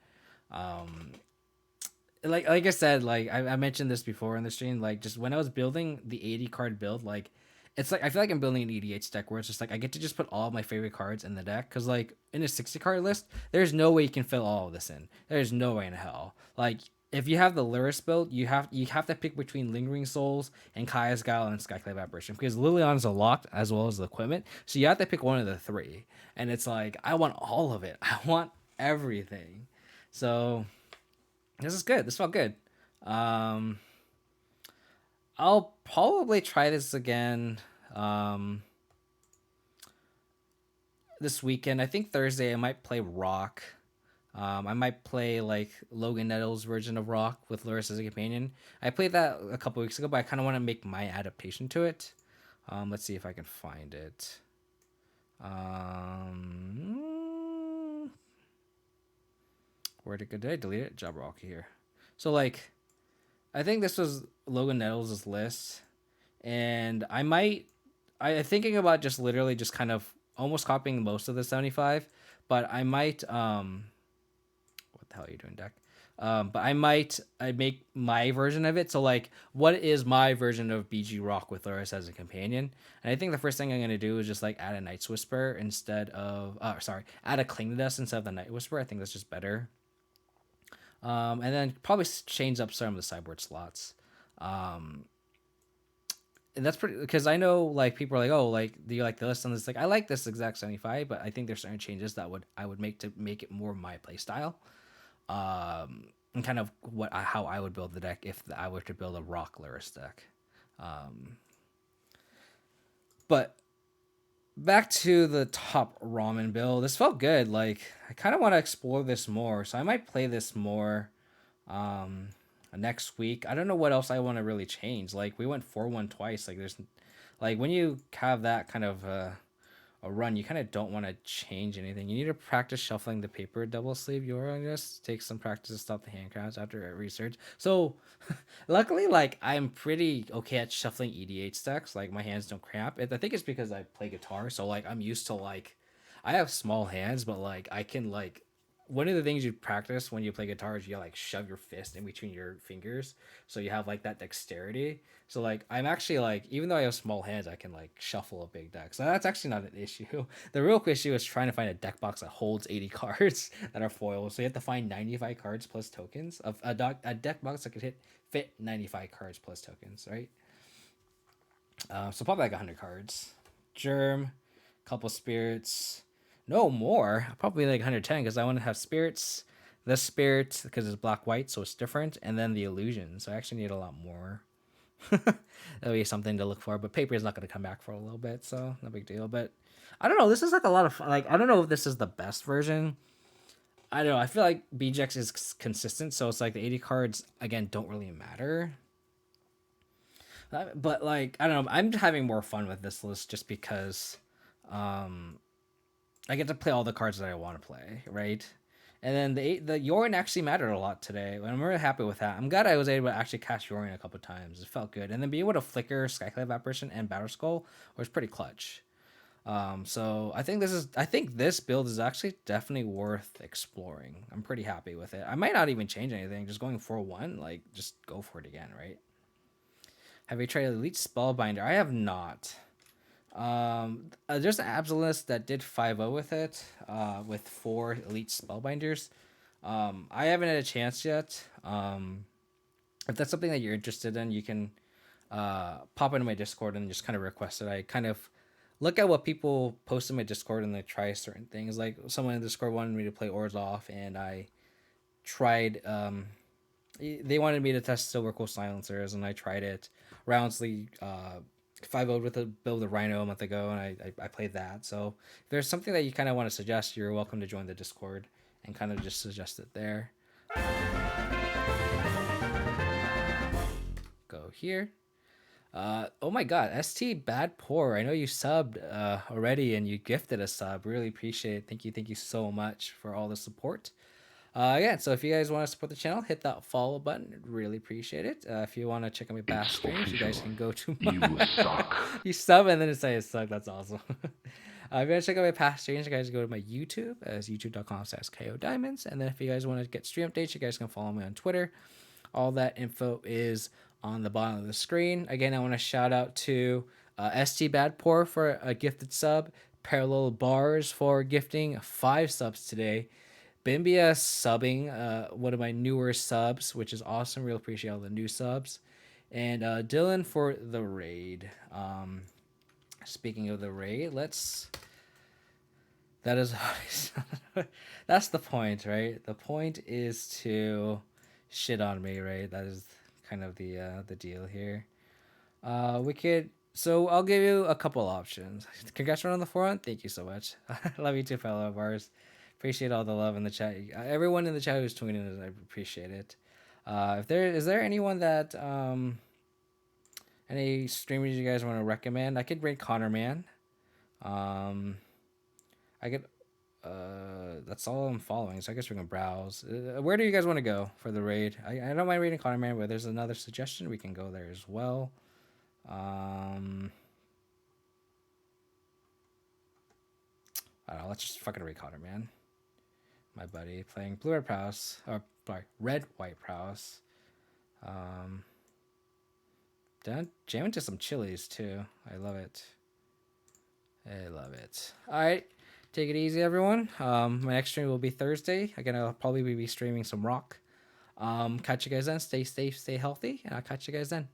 Speaker 1: Like I said, like I mentioned this before in the stream, like just when I was building the 80 card build, like it's like I feel like I'm building an EDH deck where it's just like I get to just put all of my favorite cards in the deck because like in a 60 card list, there's no way you can fit all of this in. There's no way in hell. Like if you have the Luris build, you have to pick between Lingering Souls and Kaya's Guile and Skyclave Apparition because Liliana's a locked as well as the equipment, so you have to pick one of the three. And it's like I want all of it. I want everything. So this is good. This felt good. Um, I'll probably try this again this weekend. I think Thursday I might play Rock. I might play like Logan Nettles' version of Rock with Luris as a companion. I played that a couple weeks ago, but I kind of want to make my adaptation to it. Let's see if I can find it. Where did I delete it? Job Rock here. So like, I think this was Logan Nettles' list, and I thinking about just literally just kind of almost copying most of the 75, but I might what the hell are you doing, deck? But I make my version of it. So like, what is my version of BG Rock with Luris as a companion? And I think the first thing I'm gonna do is just like add a Night's Whisper instead of add a Cling to Dust instead of the Night Whisper. I think that's just better. And then probably change up some of the sideboard slots. And that's pretty because I know like people are like, oh, like do you like the list? And it's like I like this exact 75, but I think there's certain changes that I would make to make it more my play style. And kind of how I would build the deck if I were to build a Rock Luris deck. But back to the top ramen build. This felt good. Like I kind of want to explore this more, so I might play this more next week. I don't know what else I want to really change. Like we went 4-1 twice. Like there's like when you have that kind of a run, you kind of don't want to change anything. You need to practice shuffling the paper double sleeve. You're just take some practice to stop the hand crowns after research. So luckily, like I'm pretty okay at shuffling EDH decks. Like my hands don't cramp. I think it's because I play guitar, so like I'm used to like I have small hands, but like I can like one of the things you practice when you play guitar is you like shove your fist in between your fingers, so you have like that dexterity. So like I'm actually like even though I have small hands, I can like shuffle a big deck. So that's actually not an issue. The real issue is trying to find a deck box that holds 80 cards that are foil. So you have to find 95 cards plus tokens of a deck box that could fit 95 cards plus tokens, right? So probably like 100 cards. Germ, couple spirits. No more. Probably like 110 because I want to have spirits. The spirit because it's black white, so it's different, and then the illusion. So I actually need a lot more. That'll be something to look for. But paper is not going to come back for a little bit, so no big deal. But I don't know. This is like a lot of fun. Like I don't know if this is the best version. I don't know. I feel like BGX is consistent, so it's like the 80 cards again don't really matter. But like I don't know. I'm having more fun with this list just because I get to play all the cards that I want to play, right? And then the Yorion actually mattered a lot today. I'm really happy with that. I'm glad I was able to actually cast Yorion a couple times. It felt good. And then being able to flicker Skyclave Apparition and Battle Skull was pretty clutch. So I think this build is actually definitely worth exploring. I'm pretty happy with it. I might not even change anything. Just going 4-1, like just go for it again, right? Have you tried Elite Spellbinder? I have not. There's an Abzan list that did 5-0 with it, with 4 Elite Spellbinders. I haven't had a chance yet. If that's something that you're interested in, you can pop into my Discord and just kind of request it. I kind of look at what people post in my Discord and they try certain things. Like someone in Discord wanted me to play Orzhov, and I tried. They wanted me to test Silver Cool Silencers, and I tried it. Roundsley 5-0 with a build of Rhino a month ago, and I played that. So if there's something that you kind of want to suggest, you're welcome to join the Discord and kind of just suggest it there. Go here. Oh my god, ST Bad Poor. I know you subbed already and you gifted a sub. Really appreciate it. Thank you so much for all the support. Yeah, so if you guys want to support the channel, hit that follow button. Really appreciate it. If you want to check out my past streams, you guys can go to my... You suck. You sub and then it says suck. That's awesome. If you want to check out my past streams, you guys go to my YouTube as youtube.com/KODiamonds. And then if you guys want to get stream updates, you guys can follow me on Twitter. All that info is on the bottom of the screen. Again, I want to shout out to ST Badpour for a gifted sub, Parallel Bars for gifting 5 subs today, Bimbia subbing one of my newer subs, which is awesome. Really appreciate all the new subs. And Dylan for the raid. Speaking of the raid, that is that's the point, right? The point is to shit on me, right? That is kind of the deal here. So I'll give you a couple options. Congrats on the 4-1. Thank you so much. Love you too, fellow bars. Appreciate all the love in the chat. Everyone in the chat who's tuning in, I appreciate it. Is there anyone that any streamers you guys want to recommend? I could rate Connor Man. I could. That's all I'm following. So I guess we're gonna browse. Where do you guys want to go for the raid? I don't mind reading Connor Man, but there's another suggestion. We can go there as well. I don't know. Let's just fucking read Connor Man. My buddy playing blue red prowess, or sorry, red white prowess. Jam into some chilies too. I love it. All right, take it easy, everyone. My next stream will be Thursday. Again, I'll probably be streaming some rock. Catch you guys then. Stay safe, stay healthy, and I'll catch you guys then.